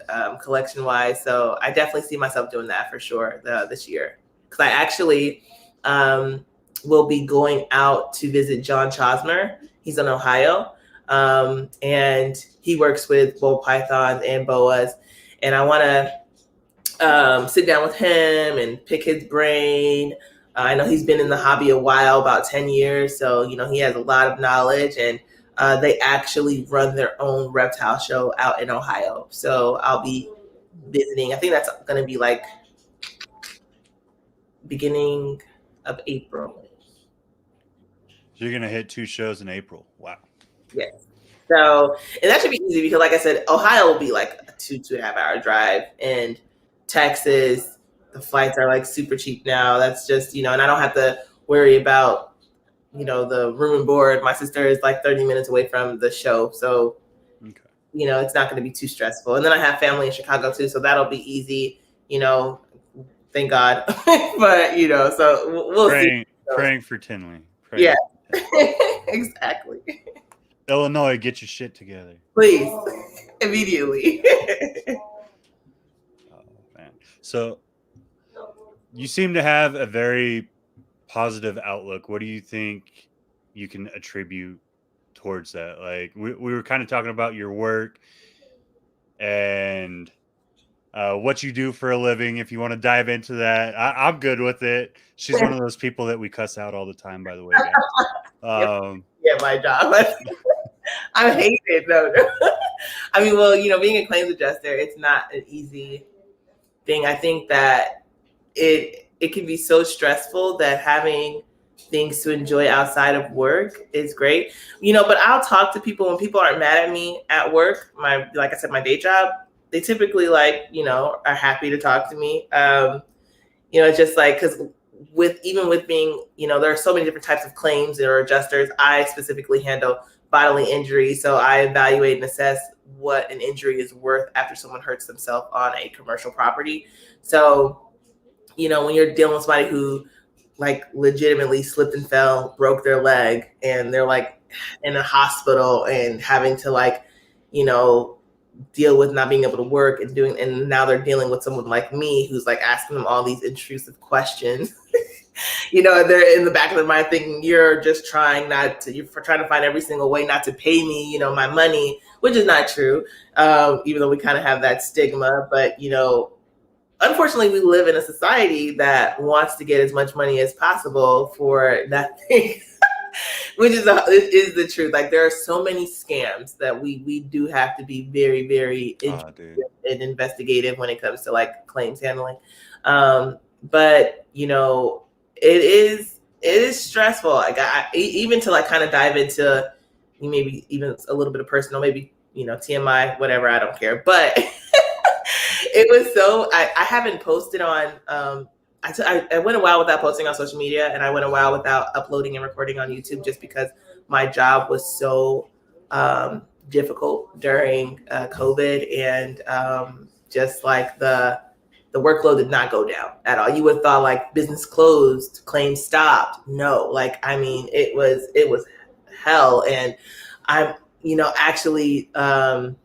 collection wise. So I definitely see myself doing that for sure this year, because I actually will be going out to visit John Chosmer. He's in Ohio. And he works with bull pythons and boas, and I want to sit down with him and pick his brain. I know he's been in the hobby a while, about 10 years, so he has a lot of knowledge, and they actually run their own reptile show out in Ohio. So I'll be visiting. I think that's going to be like beginning of April. So you're gonna hit 2 shows in April. Wow. Yes. So, and that should be easy because, like I said, Ohio will be like a 2.5 hour drive, and Texas, the flights are like super cheap now. That's just, and I don't have to worry about, the room and board. My sister is like 30 minutes away from the show. So, Okay. It's not going to be too stressful. And then I have family in Chicago too. So that'll be easy, thank God. But, so we'll see. Praying for Tinley. Yeah, exactly. Illinois, get your shit together. Please, immediately. Oh, man. So you seem to have a very positive outlook. What do you think you can attribute towards that? Like we were kind of talking about your work and what you do for a living. If you want to dive into that, I'm good with it. She's one of those people that we cuss out all the time, by the way, guys. Yeah, my job. I hate it. No. I mean, well, being a claims adjuster, it's not an easy thing. I think that it can be so stressful that having things to enjoy outside of work is great. But I'll talk to people when people aren't mad at me at work. Like I said, my day job, they typically are happy to talk to me. It's just like, because with being, there are so many different types of claims or adjusters. I specifically handle bodily injury. So I evaluate and assess what an injury is worth after someone hurts themselves on a commercial property. So, when you're dealing with somebody who like legitimately slipped and fell, broke their leg, and they're like in a hospital and having to deal with not being able to work and now they're dealing with someone like me who's like asking them all these intrusive questions. They're in the back of their mind thinking you're just trying to find every single way not to pay me, my money, which is not true. Even though we kind of have that stigma, but unfortunately we live in a society that wants to get as much money as possible for nothing. Which is the truth. Like, there are so many scams that we do have to be very, very interested and investigative when it comes to like claims handling. But it is stressful. Like even to like kind of dive into maybe even a little bit of personal, maybe TMI, whatever, I don't care. But it was so, I haven't posted on, I went a while without posting on social media, and I went a while without uploading and recording on YouTube, just because my job was so difficult during COVID, and just like the workload did not go down at all. You would have thought like business closed, claims stopped. No, like, I mean, it was hell. And I'm, actually, on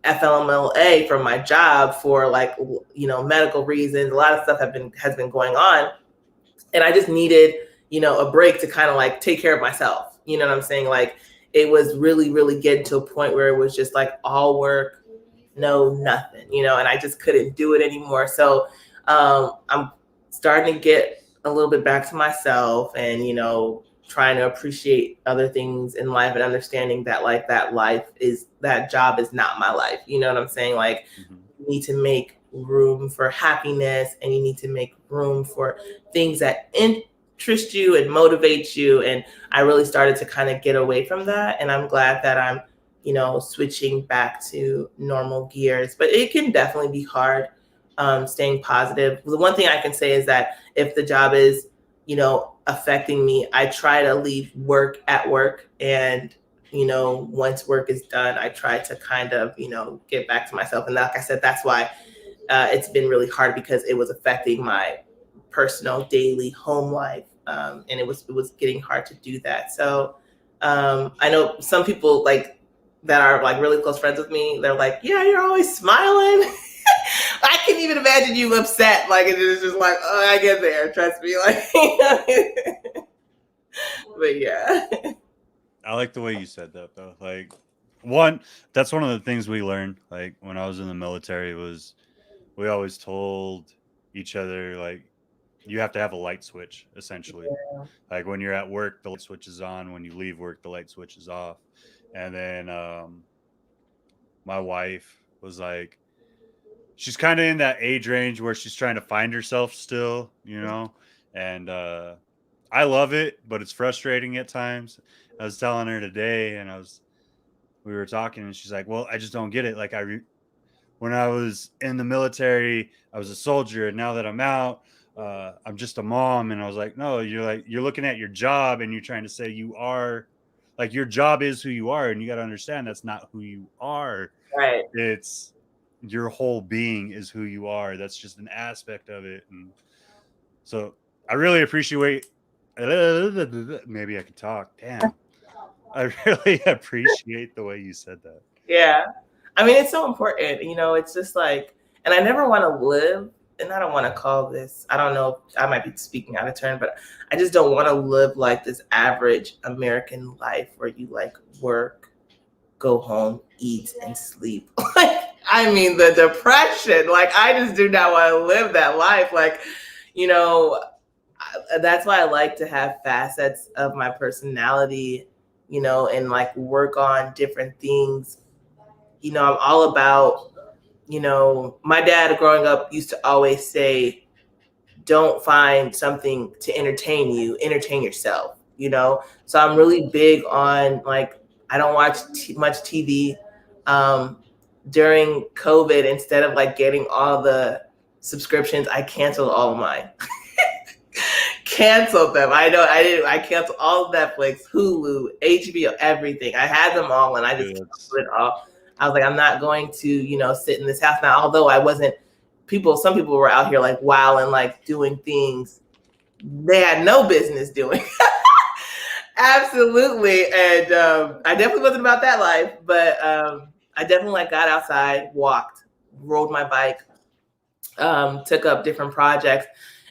FLMLA from my job for like, medical reasons. A lot of stuff has been going on. And I just needed, a break to kind of like take care of myself. You know what I'm saying? Like, it was really, really getting to a point where it was just like all work, no nothing, and I just couldn't do it anymore. So I'm starting to get a little bit back to myself, and trying to appreciate other things in life, and understanding that like that job is not my life. You know what I'm saying? Like, you need to make room for happiness, and you need to make room for things that interest you and motivate you. And I really started to kind of get away from that, and I'm glad that I'm switching back to normal gears. But it can definitely be hard staying positive. The one thing I can say is that if the job is, affecting me, I try to leave work at work. And, once work is done, I try to kind of, get back to myself. And like I said, that's why it's been really hard, because it was affecting my personal daily home life. And it was getting hard to do that. So I know some people like that are like really close friends with me. They're like, yeah, you're always smiling. I can't even imagine you upset. Like, it is just like, oh, I get there. Trust me. Like, but yeah. I like the way you said that, though. Like, that's one of the things we learned. Like, when I was in the military, was we always told each other, like, you have to have a light switch, essentially. Yeah. Like, when you're at work, the light switch is on. When you leave work, the light switch is off. And then my wife was like, she's kind of in that age range where she's trying to find herself still, and I love it, but it's frustrating at times. I was telling her today, and we were talking, and she's like, well, I just don't get it. Like, when I was in the military, I was a soldier, and now that I'm out, I'm just a mom. And I was like, no, you're looking at your job, and you're trying to say you are, like, your job is who you are, and you got to understand that's not who you are. Right. It's your whole being is who you are. That's just an aspect of it. And so I really appreciate, maybe I could talk. Damn. I really appreciate the way you said that. Yeah. I mean, it's so important. It's just like, and I never want to live, and I don't want to call this, I don't know, I might be speaking out of turn, but I just don't want to live like this average American life where you like work, go home, eat, and sleep. Like, I mean, the depression, like, I just do not want to live that life. Like, that's why I like to have facets of my personality, and like work on different things. I'm all about, my dad growing up used to always say, don't find something to entertain you, entertain yourself, So I'm really big on, like, I don't watch much TV. During COVID, instead of like getting all the subscriptions, I canceled all of mine. Canceled them. I know I did. I canceled all of Netflix, Hulu, HBO, everything. I had them all, and I just canceled it all. I was like, I'm not going to, sit in this house now. Although I wasn't, some people were out here like wilding, like doing things they had no business doing. Absolutely. And I definitely wasn't about that life, but I definitely like got outside, walked, rode my bike, took up different projects,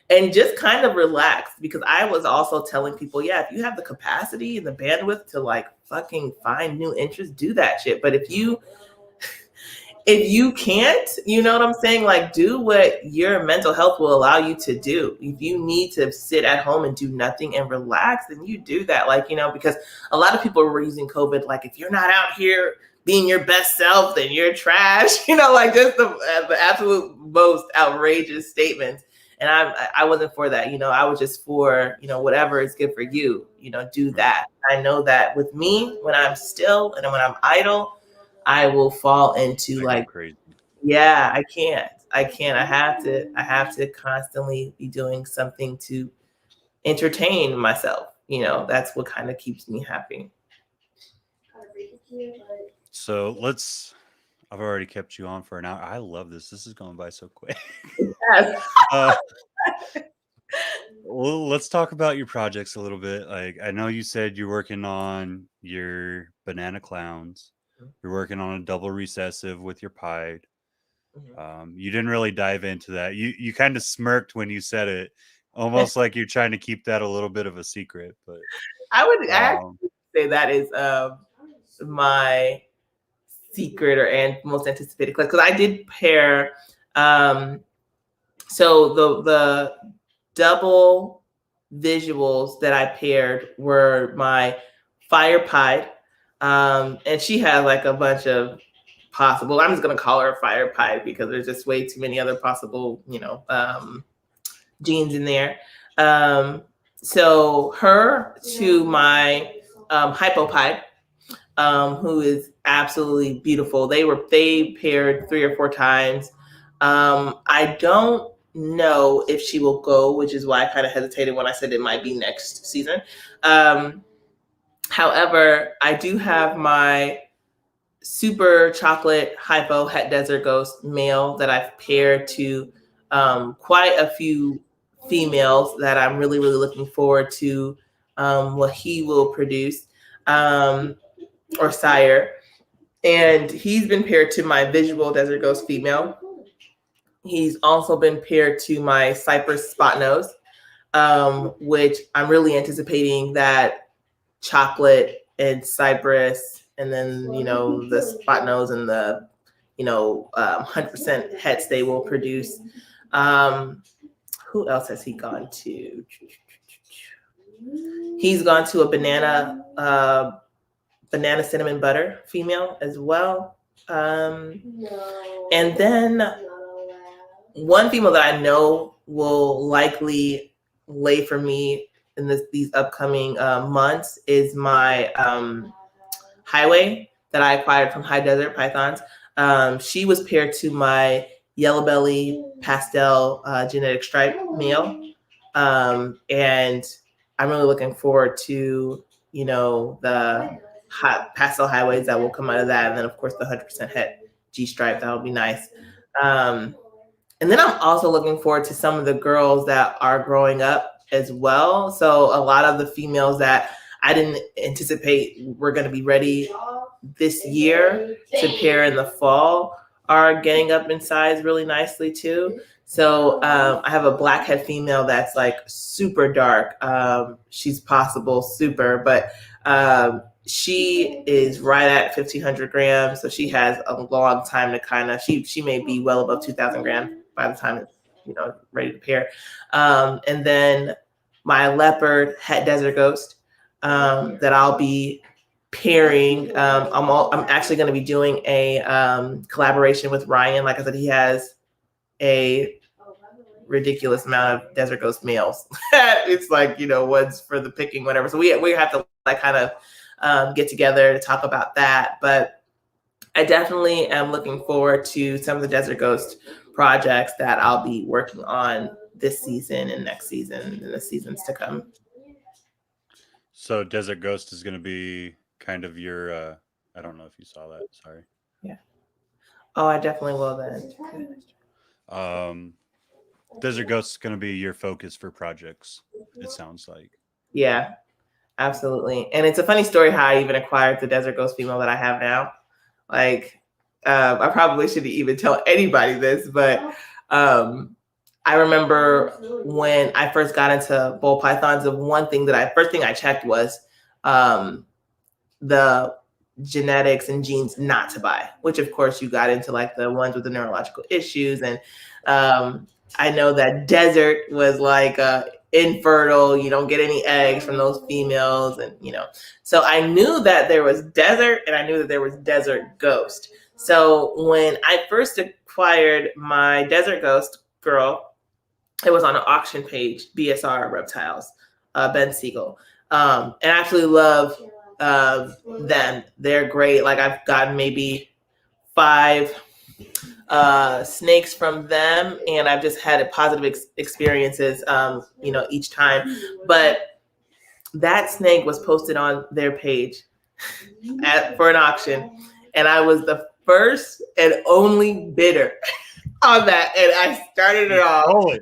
and just kind of relaxed, because I was also telling people, yeah, if you have the capacity and the bandwidth to like fucking find new interests, do that shit. But if you can't, you know what I'm saying? Like, do what your mental health will allow you to do. If you need to sit at home and do nothing and relax, then you do that. Like, because a lot of people were using COVID, like, if you're not out here being your best self, then you're trash, like just the absolute most outrageous statements. And I wasn't for that. I was just for, whatever is good for you, do that. I know that with me, when I'm still and when I'm idle, I will fall into like, crazy. Yeah, I can't. I have to constantly be doing something to entertain myself. That's what kind of keeps me happy. So I've already kept you on for an hour. I love this. This is going by so quick. Yes. Well, let's talk about your projects a little bit. Like, I know you said you're working on your banana clowns. You're working on a double recessive with your pied. You didn't really dive into that. You kind of smirked when you said it, almost like you're trying to keep that a little bit of a secret. But I would actually say that is my secret and most anticipated class, because I did pair. So the double visuals that I paired were my fire pied, and she had like a bunch of possible. I'm just gonna call her a fire pied because there's just way too many other possible, genes in there. So her to my hypopide, who is absolutely beautiful. They paired 3 or 4 times. I don't know if she will go, which is why I kind of hesitated when I said it might be next season. However, I do have my super chocolate hypo het desert ghost male that I've paired to quite a few females that I'm really, really looking forward to what he will produce, or sire. And he's been paired to my visual desert ghost female. He's also been paired to my cypress spot nose, which I'm really anticipating that chocolate and cypress, and then, the spot nose and the, 100% hets they will produce. Who else has he gone to? He's gone to a banana cinnamon butter female as well. And then one female that I know will likely lay for me in these upcoming months is my highway that I acquired from High Desert Pythons. She was paired to my yellow belly pastel genetic stripe male. And I'm really looking forward to, the hot pastel highways that will come out of that. And then of course the 100% het G stripe, that'll be nice. And then I'm also looking forward to some of the girls that are growing up as well. So a lot of the females that I didn't anticipate were going to be ready this year to pair in the fall are getting up in size really nicely too. So I have a blackhead female that's like super dark. She's possible super, but she is right at 1,500 grams. So she has a long time to kind of, she may be well above 2,000 grams by the time it's, ready to pair. And then my leopard het desert ghost that I'll be pairing. I'm actually going to be doing a collaboration with Ryan. Like I said, he has a ridiculous amount of desert ghost males. It's like, one's for the picking, whatever. So we have to like kind of get together to talk about that. But I definitely am looking forward to some of the desert ghost projects that I'll be working on this season and next season and the seasons to come. So Desert Ghost is going to be kind of your, I don't know if you saw that. Sorry. Yeah. Oh, I definitely will then. Desert Ghost is going to be your focus for projects, it sounds like. Yeah, absolutely. And it's a funny story how I even acquired the Desert Ghost female that I have now. Like, I probably shouldn't even tell anybody this, but I remember when I first got into ball pythons, the first thing I checked was the genetics and genes not to buy, which of course you got into like the ones with the neurological issues. And I know that desert was like infertile, you don't get any eggs from those females. And, so I knew that there was desert and I knew that there was desert ghost. So when I first acquired my desert ghost girl, It was on an auction page, BSR Reptiles, Ben Siegel. And I absolutely love them. They're great. Like I've gotten maybe 5 snakes from them, and I've just had positive experiences, each time. But that snake was posted on their page for an auction, and I was the first and only bidder on that, and I started it off.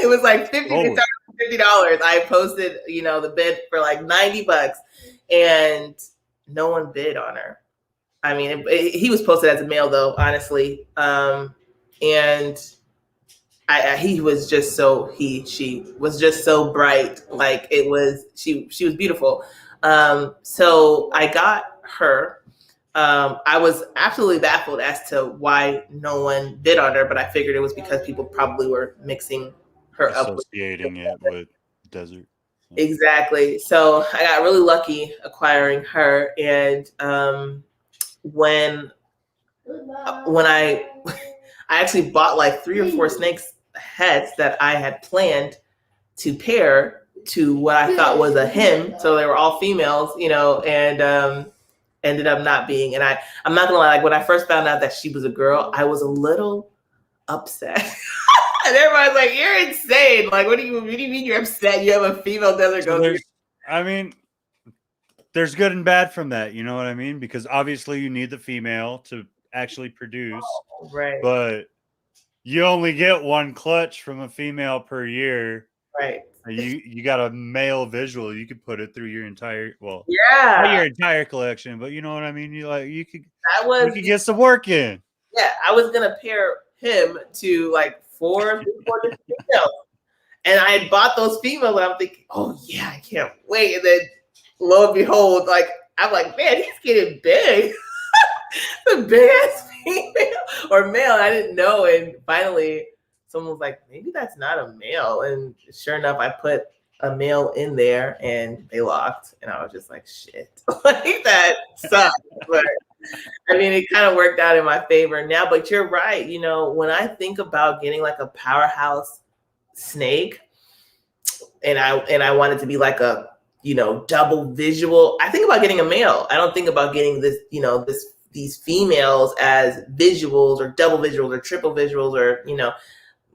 It was like $50. I posted, the bid for like $90, and no one bid on her. I mean, he was posted as a male though, honestly, and he was just she was just so bright. Like it was, she was beautiful. So I got her. I was absolutely baffled as to why no one bid on her, but I figured it was because people probably were mixing her associating it with desert. Exactly. So I got really lucky acquiring her, and when I actually bought like 3 or 4 snakes heads that I had planned to pair to what I thought was a him. So they were all females, and ended up not being. And I'm not gonna lie, like when I first found out that she was a girl, I was a little upset. And everybody's like, "You're insane! Like, what do you mean you're upset? You have a female desert ghost." I mean, there's good and bad from that. You know what I mean? Because obviously you need the female to actually produce, right? But you only get 1 clutch from a female per year, right? You got a male visual. You could put it through your entire not your entire collection, but you know what I mean. You could get some work in. Yeah, I was gonna pair him to like 4 different females, and I had bought those females, and I'm thinking, oh yeah, I can't wait. And then lo and behold, like I'm like, man, he's getting big. The big ass female or male. I didn't know. And finally someone was like, maybe that's not a male. And sure enough, I put a male in there and they locked. And I was just like, shit, like that sucks. But I mean, it kind of worked out in my favor now. But you're right. When I think about getting like a powerhouse snake, and I want it to be like a, double visual, I think about getting a male. I don't think about getting this, these females as visuals or double visuals or triple visuals, or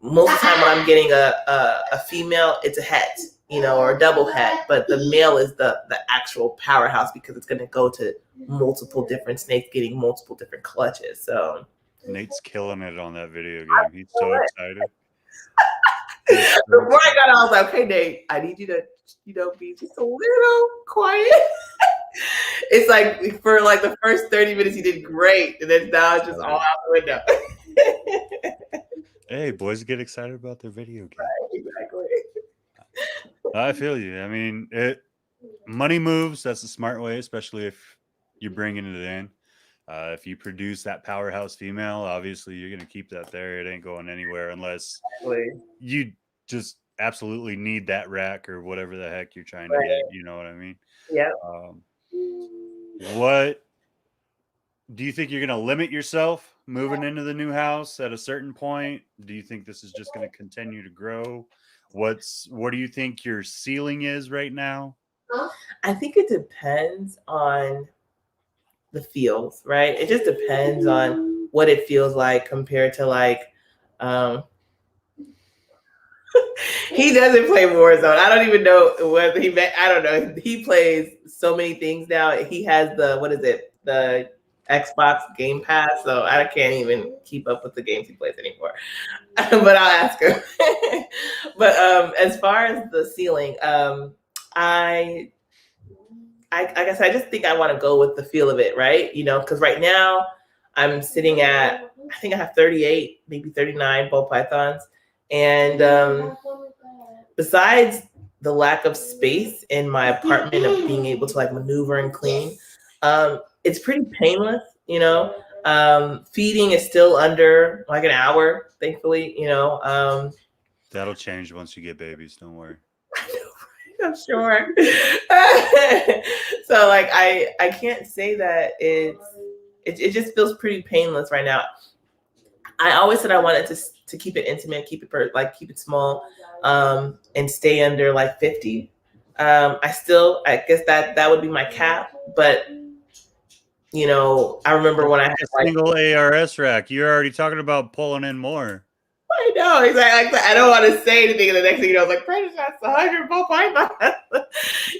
most of the time when I'm getting a female, it's a het, or a double het, but the male is the actual powerhouse because it's going to go to multiple different snakes getting multiple different clutches. So Nate's killing it on that video game. He's so excited. Before I got out, I was like, okay, Nate, I need you to be just a little quiet. It's like for like the first 30 minutes you did great, and then now it's just all out the window. Hey, boys get excited about their video game. Right, exactly. I feel you. I mean, money moves. That's a smart way, especially if you're bringing it in. If you produce that powerhouse female, obviously you're going to keep that there. It ain't going anywhere unless you just absolutely need that rack or whatever the heck you're trying to get. You know what I mean? Yeah. What do you think you're going to limit yourself moving into the new house at a certain point? Do you think this is just going to continue to grow? What do you think your ceiling is right now? I think it depends on the feels, right? It just depends on what it feels like compared to like, he doesn't play Warzone. I don't even know whether I don't know. He plays so many things now. He has the Xbox Game Pass, so I can't even keep up with the games he plays anymore. But I'll ask him. But as far as the ceiling, I guess I just think I want to go with the feel of it, right? Because right now I'm sitting at, I think I have 38, maybe 39 ball pythons. And besides the lack of space in my apartment of being able to like maneuver and clean, it's pretty painless, feeding is still under like an hour, thankfully, That'll change once you get babies. Don't worry. I'm sure. So like I can't say that it just feels pretty painless right now. I always said I wanted to keep it intimate, keep it small, and stay under like 50. I guess that would be my cap, but I remember when I had a single ARS rack. You're already talking about pulling in more. I know, exactly. I don't want to say anything, and the next thing you know, I was like, "Precious, that's 100 pythons."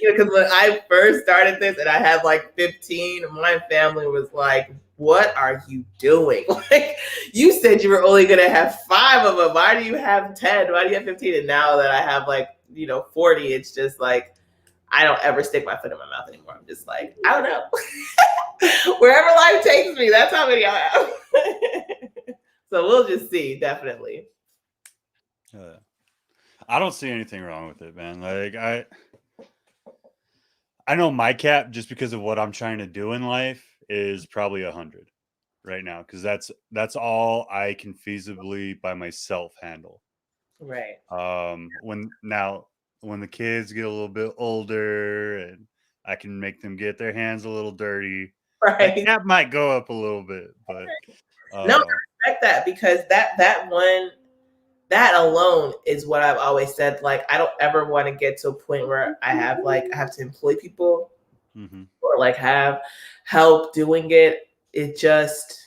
Because when I first started this, and I had like 15, my family was like, "What are you doing? Like, you said you were only gonna have 5 of them. Why do you have 10? Why do you have 15?" And now that I have 40, it's just like I don't ever stick my foot in my mouth anymore. I'm just like, I don't know. Wherever life takes me, that's how many I have. So we'll just see, definitely. I don't see anything wrong with it, man. Like I know my cap, just because of what I'm trying to do in life, is probably 100 right now, because that's all I can feasibly by myself handle. Right. When the kids get a little bit older and I can make them get their hands a little dirty, right, that cap might go up a little bit, but no, I respect that, because that alone is what I've always said. Like, I don't ever want to get to a point where I have to employ people or like have help doing it. It just,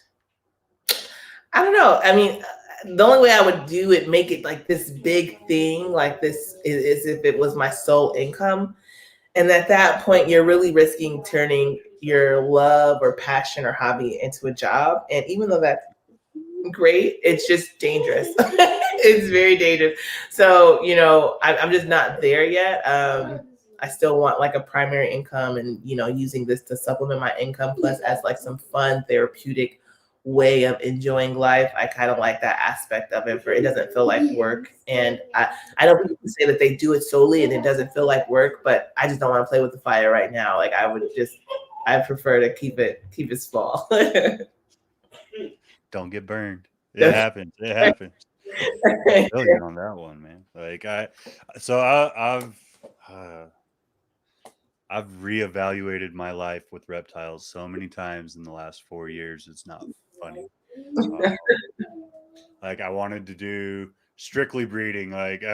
I don't know. I mean, the only way I would do it, make it like this big thing, like this, is if it was my sole income. And at that point, you're really risking turning your love or passion or hobby into a job. And even though that's great, it's just dangerous. It's very dangerous. So, I'm just not there yet. I still want like a primary income, and, using this to supplement my income, plus as like some fun therapeutic way of enjoying life. I kind of like that aspect of it, where it doesn't feel like work. And I know people say that they do it solely and it doesn't feel like work, but I just don't want to play with the fire right now. Like, I prefer to keep it small. don't get burned. It happens. It happens. I feel you on that one, man. Like I've reevaluated my life with reptiles so many times in the last 4 years. It's not funny. Like, I wanted to do strictly breeding. Like,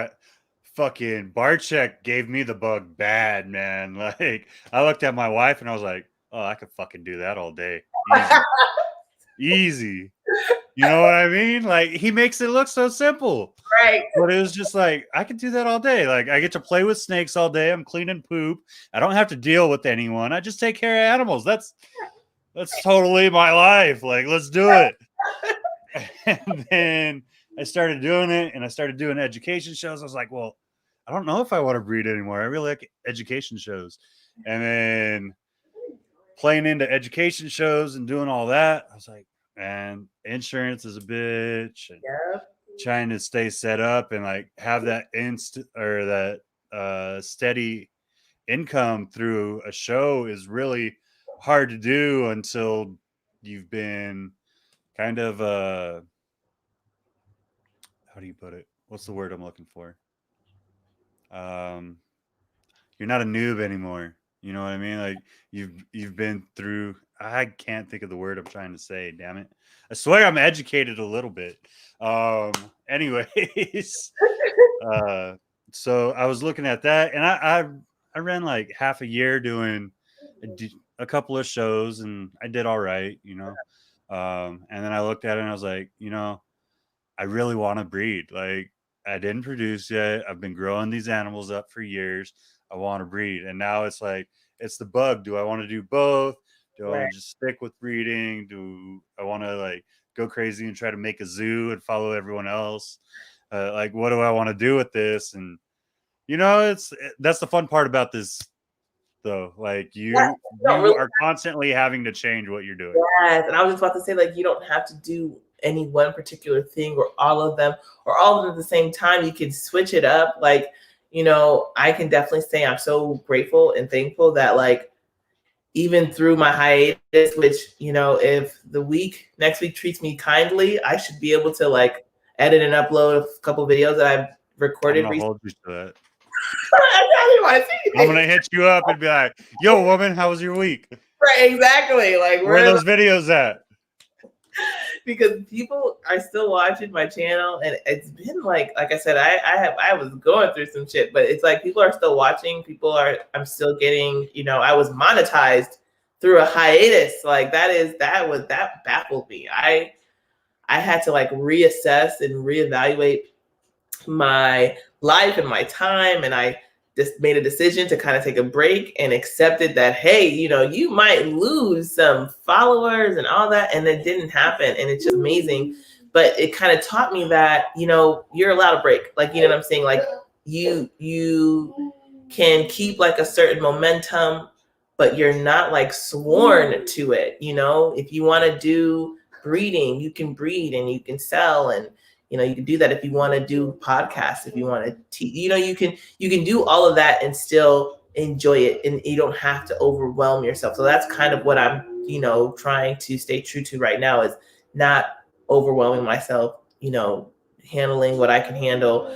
fucking Barcheck gave me the bug bad, man. Like, I looked at my wife and I was like, oh, I could fucking do that all day. Easy. You know what I mean? Like, he makes it look so simple. Right. But it was just like, I could do that all day. Like, I get to play with snakes all day. I'm cleaning poop. I don't have to deal with anyone. I just take care of animals. That's totally my life. Like, let's do it. And then I started doing it, and I started doing education shows. I was like, well, I don't know if I want to breed anymore. I really like education shows. And then playing into education shows and doing all that, I was like, man, insurance is a bitch. And trying to stay set up and like have that steady income through a show is really hard to do until you've been kind of how do you put it? What's the word I'm looking for? You're not a noob anymore. You know what I mean? Like, you've been through, I can't think of the word I'm trying to say, damn it. I swear I'm educated a little bit. Anyways, so I was looking at that, and I ran like half a year doing a couple of shows, and I did all right, and then I looked at it and I was like, I really want to breed. Like, I didn't produce yet. I've been growing these animals up for years. I want to breed. And now it's like, it's the bug. Do I want to do both? Do I want to just stick with breeding? Do I want to like go crazy and try to make a zoo and follow everyone else? Like, what do I want to do with this? And, that's the fun part about this, though. Like, you are constantly having to change what you're doing. Yes. And I was just about to say, like, you don't have to do any one particular thing or all of them at the same time. You can switch it up. Like, I can definitely say I'm so grateful and thankful that, like, even through my hiatus, which, if the next week treats me kindly, I should be able to like edit and upload a couple videos that I've recorded. I'm gonna hold you to that. I didn't want to see I'm gonna hit you up and be like, yo, woman, how was your week? Right, exactly. Like, where are those videos at? because people are still watching my channel, and it's been like I said, I was going through some shit, but it's like people are still watching. I'm still getting, I was monetized through a hiatus. Like that baffled me. I had to like reassess and reevaluate my life and my time, and I just made a decision to kind of take a break and accepted that, hey, you might lose some followers and all that, and it didn't happen, and it's just amazing. But it kind of taught me that you're allowed a break, like, what I'm saying, like you can keep like a certain momentum, but you're not like sworn to it. If you want to do breeding, you can breed and you can sell, and you can do that. If you want to do podcasts, if you want to teach, you can do all of that and still enjoy it, and you don't have to overwhelm yourself. So that's kind of what I'm trying to stay true to right now, is not overwhelming myself, handling what I can handle,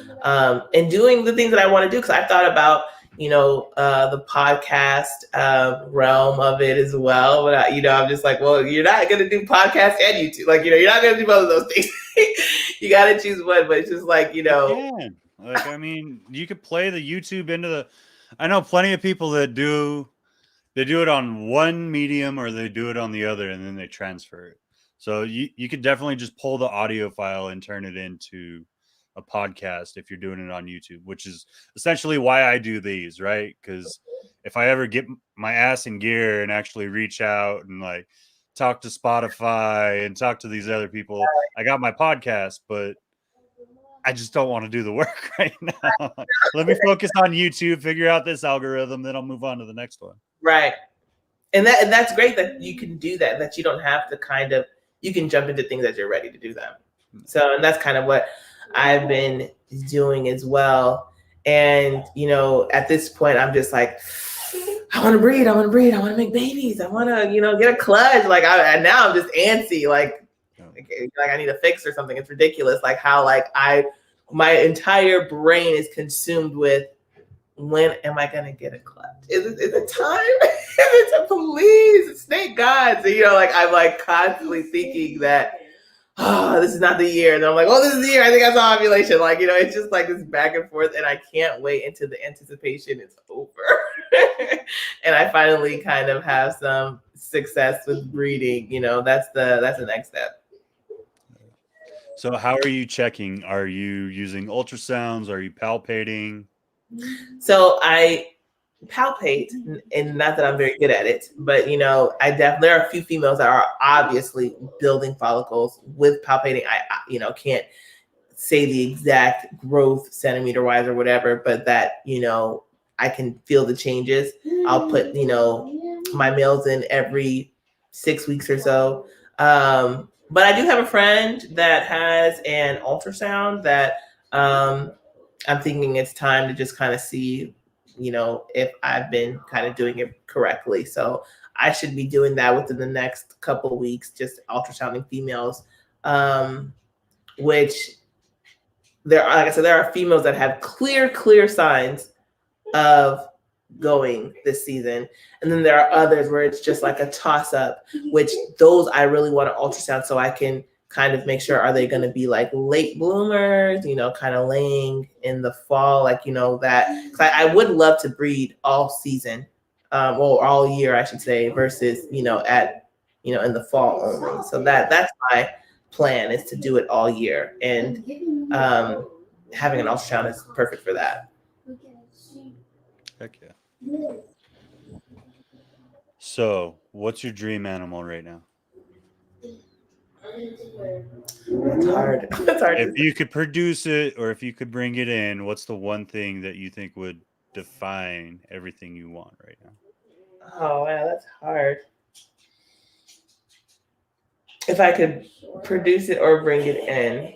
and doing the things that I want to do. Because I thought about the podcast realm of it as well, but I'm just like, well, you're not going to do podcast and YouTube, like you're not going to do both of those things. You got to choose one. But it's just like like, I mean, you could play the YouTube into the. I know plenty of people that do it on one medium, or they do it on the other, and then they transfer it. So you could definitely just pull the audio file and turn it into a podcast if you're doing it on YouTube, which is essentially why I do these, right? Because if I ever get my ass in gear and actually reach out and like talk to Spotify and talk to these other people, I got my podcast, but I just don't want to do the work right now. Let me focus on YouTube, figure out this algorithm, then I'll move on to the next one. Right. And that's great that you can do that you don't have to you can jump into things as you're ready to do them. So, and that's kind of what I've been doing as well. And, at this point, I'm just like, I want to breed. I want to make babies. I want to, get a clutch. Like now I'm just antsy. Like I need a fix or something. It's ridiculous. Like how my entire brain is consumed with, when am I going to get a clutch? Is it time? Is it please, snake gods? And, I'm like constantly thinking that, this is not the year. And I'm like, this is the year. I think I saw ovulation. Like, it's just like this back and forth, and I can't wait until the anticipation is over. And I finally kind of have some success with breeding. That's the next step. So how are you checking? Are you using ultrasounds? Are you palpating? So I palpate, and not that I'm very good at it, but there are a few females that are obviously building follicles with palpating. I can't say the exact growth centimeter wise or whatever, but that I can feel the changes. I'll put my males in every 6 weeks or so, but I do have a friend that has an ultrasound that I'm thinking it's time to just kind of see if I've been kind of doing it correctly. So I should be doing that within the next couple of weeks, just ultrasounding females, which like I said, there are females that have clear signs of going this season. And then there are others where it's just like a toss up, which those I really want to ultrasound so I can kind of make sure, are they going to be like late bloomers, kind of laying in the fall, like, that. Cause I would love to breed all season, or all year, I should say, versus, in the fall only. So that's my plan, is to do it all year. And having an ultrasound is perfect for that. Heck yeah. So what's your dream animal right now? It's hard. If you could produce it, or if you could bring it in, what's the one thing that you think would define everything you want right now? Oh, wow, that's hard. If I could produce it or bring it in,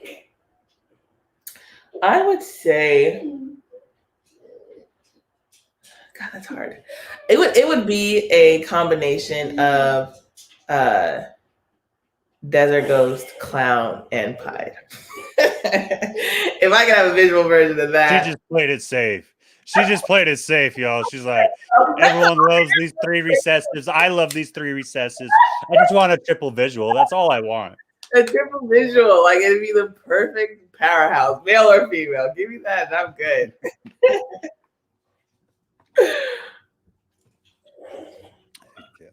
I would say, God, that's hard. It would be a combination of desert ghost, clown, and pied. If I could have a visual version of that. She just played it safe. Y'all. She's like, everyone loves these 3 recessives. I love these 3 recessives. I just want a triple visual. That's all I want. A triple visual, like it'd be the perfect powerhouse, male or female. Give me that, and I'm good. Yeah.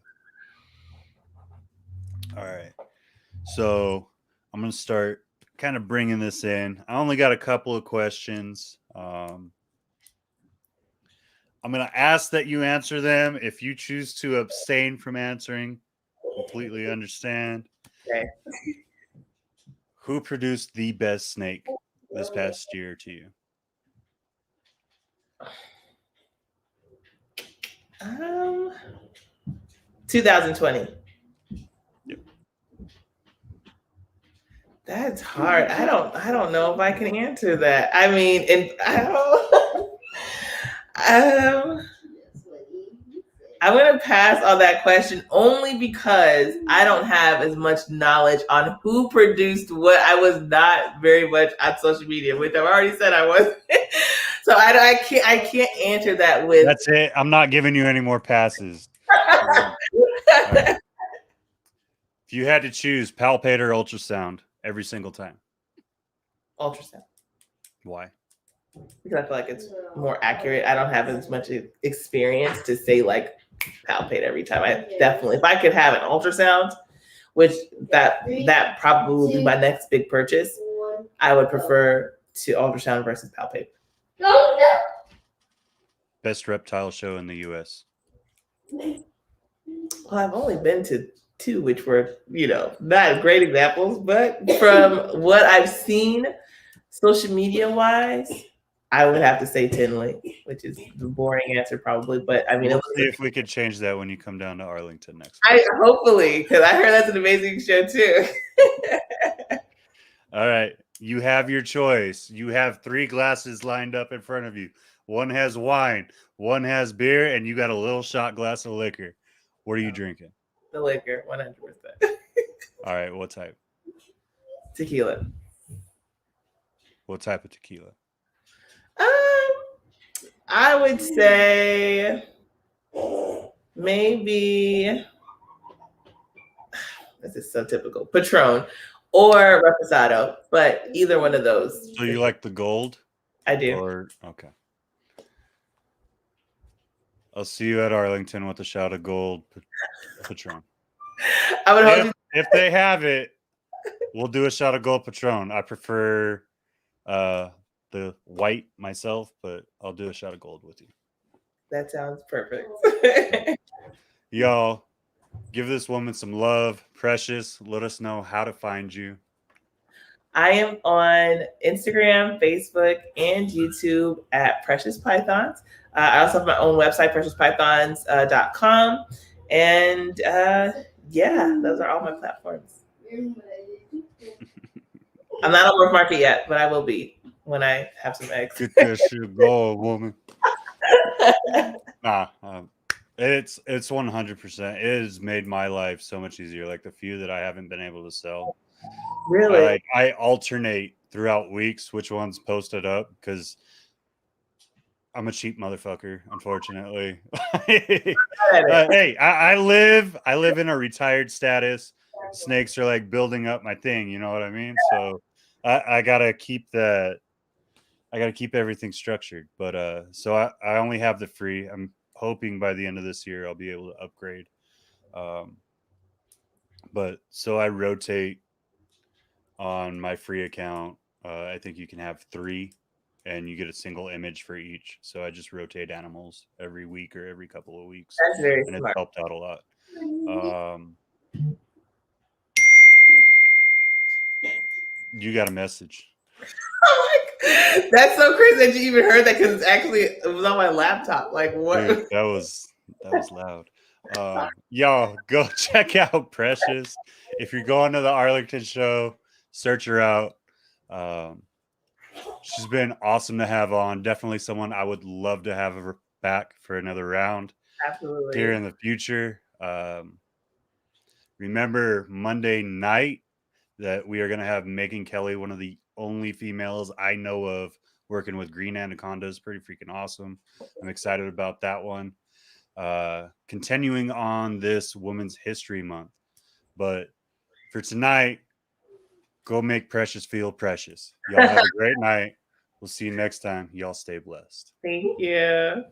All right. So I'm going to start kind of bringing this in. I only got a couple of questions. I'm going to ask that you answer them. If you choose to abstain from answering, completely understand. Okay. Who produced the best snake this past year to you? 2020. Yep. That's hard. I don't know if I can answer that. I mean, and I don't. I'm gonna pass on that question only because I don't have as much knowledge on who produced what. I was not very much on social media, which I've already said I was. So I can't answer that with. That's it. I'm not giving you any more passes. Right. If you had to choose palpate or ultrasound every single time, Ultrasound. why? Because I feel like it's more accurate. I don't have as much experience to say like palpate every time. I definitely, if I could have an ultrasound, which that probably will be my next big purchase, I would prefer to ultrasound versus palpate. Best reptile show in the U.S. Well, I've only been to 2, which were, not great examples, but from what I've seen social media wise, I would have to say Tinley, which is the boring answer probably, but I mean, we'll see if we could change that when you come down to Arlington next week. Hopefully, because I heard that's an amazing show too. All right, you have your choice. You have 3 glasses lined up in front of you. One has wine, one has beer, and you got a little shot glass of liquor. What are you drinking? The liquor, 100%. All right, what type? Tequila. What type of tequila? I would say maybe, this is so typical, Patron or Reposado, but either one of those. So you like the gold? I do. Okay. I'll see you at Arlington with a shot of gold Patron. I would hope if they have it, we'll do a shot of gold Patron. I prefer the white myself, but I'll do a shot of gold with you. That sounds perfect. Y'all, give this woman some love. Precious, let us know how to find you. I am on Instagram, Facebook, and YouTube at Precious Pythons. I also have my own website, preciouspythons.com. And yeah, those are all my platforms. I'm not on Work Market yet, but I will be when I have some eggs. Get that shit going, woman. Nah, it's 100%. It has made my life so much easier. Like the few that I haven't been able to sell. Really? I alternate throughout weeks which ones posted up because I'm a cheap motherfucker, unfortunately. Hey, I live in a retired status. Snakes are like building up my thing, you know what I mean? So I gotta keep that. I gotta keep everything structured. But so I only have the free. I'm hoping by the end of this year I'll be able to upgrade. But so I rotate on my free account. I think you can have 3 and you get a single image for each. So I just rotate animals every week or every couple of weeks. That's very smart. It's helped out a lot. You got a message. That's so crazy that you even heard that because it was on my laptop. Like what? Dude, that was loud. Y'all go check out Precious. If you're going to the Arlington show, search her out. She's been awesome to have on. Definitely someone I would love to have her back for another round. Absolutely. Here in the future. Remember Monday night that we are going to have Megan Kelly, one of the only females I know of working with green anacondas. Pretty freaking awesome. I'm excited about that one. Continuing on this Women's History Month. But for tonight, Go make precious feel precious. Y'all have a great night. We'll see you next time. Y'all stay blessed. Thank you.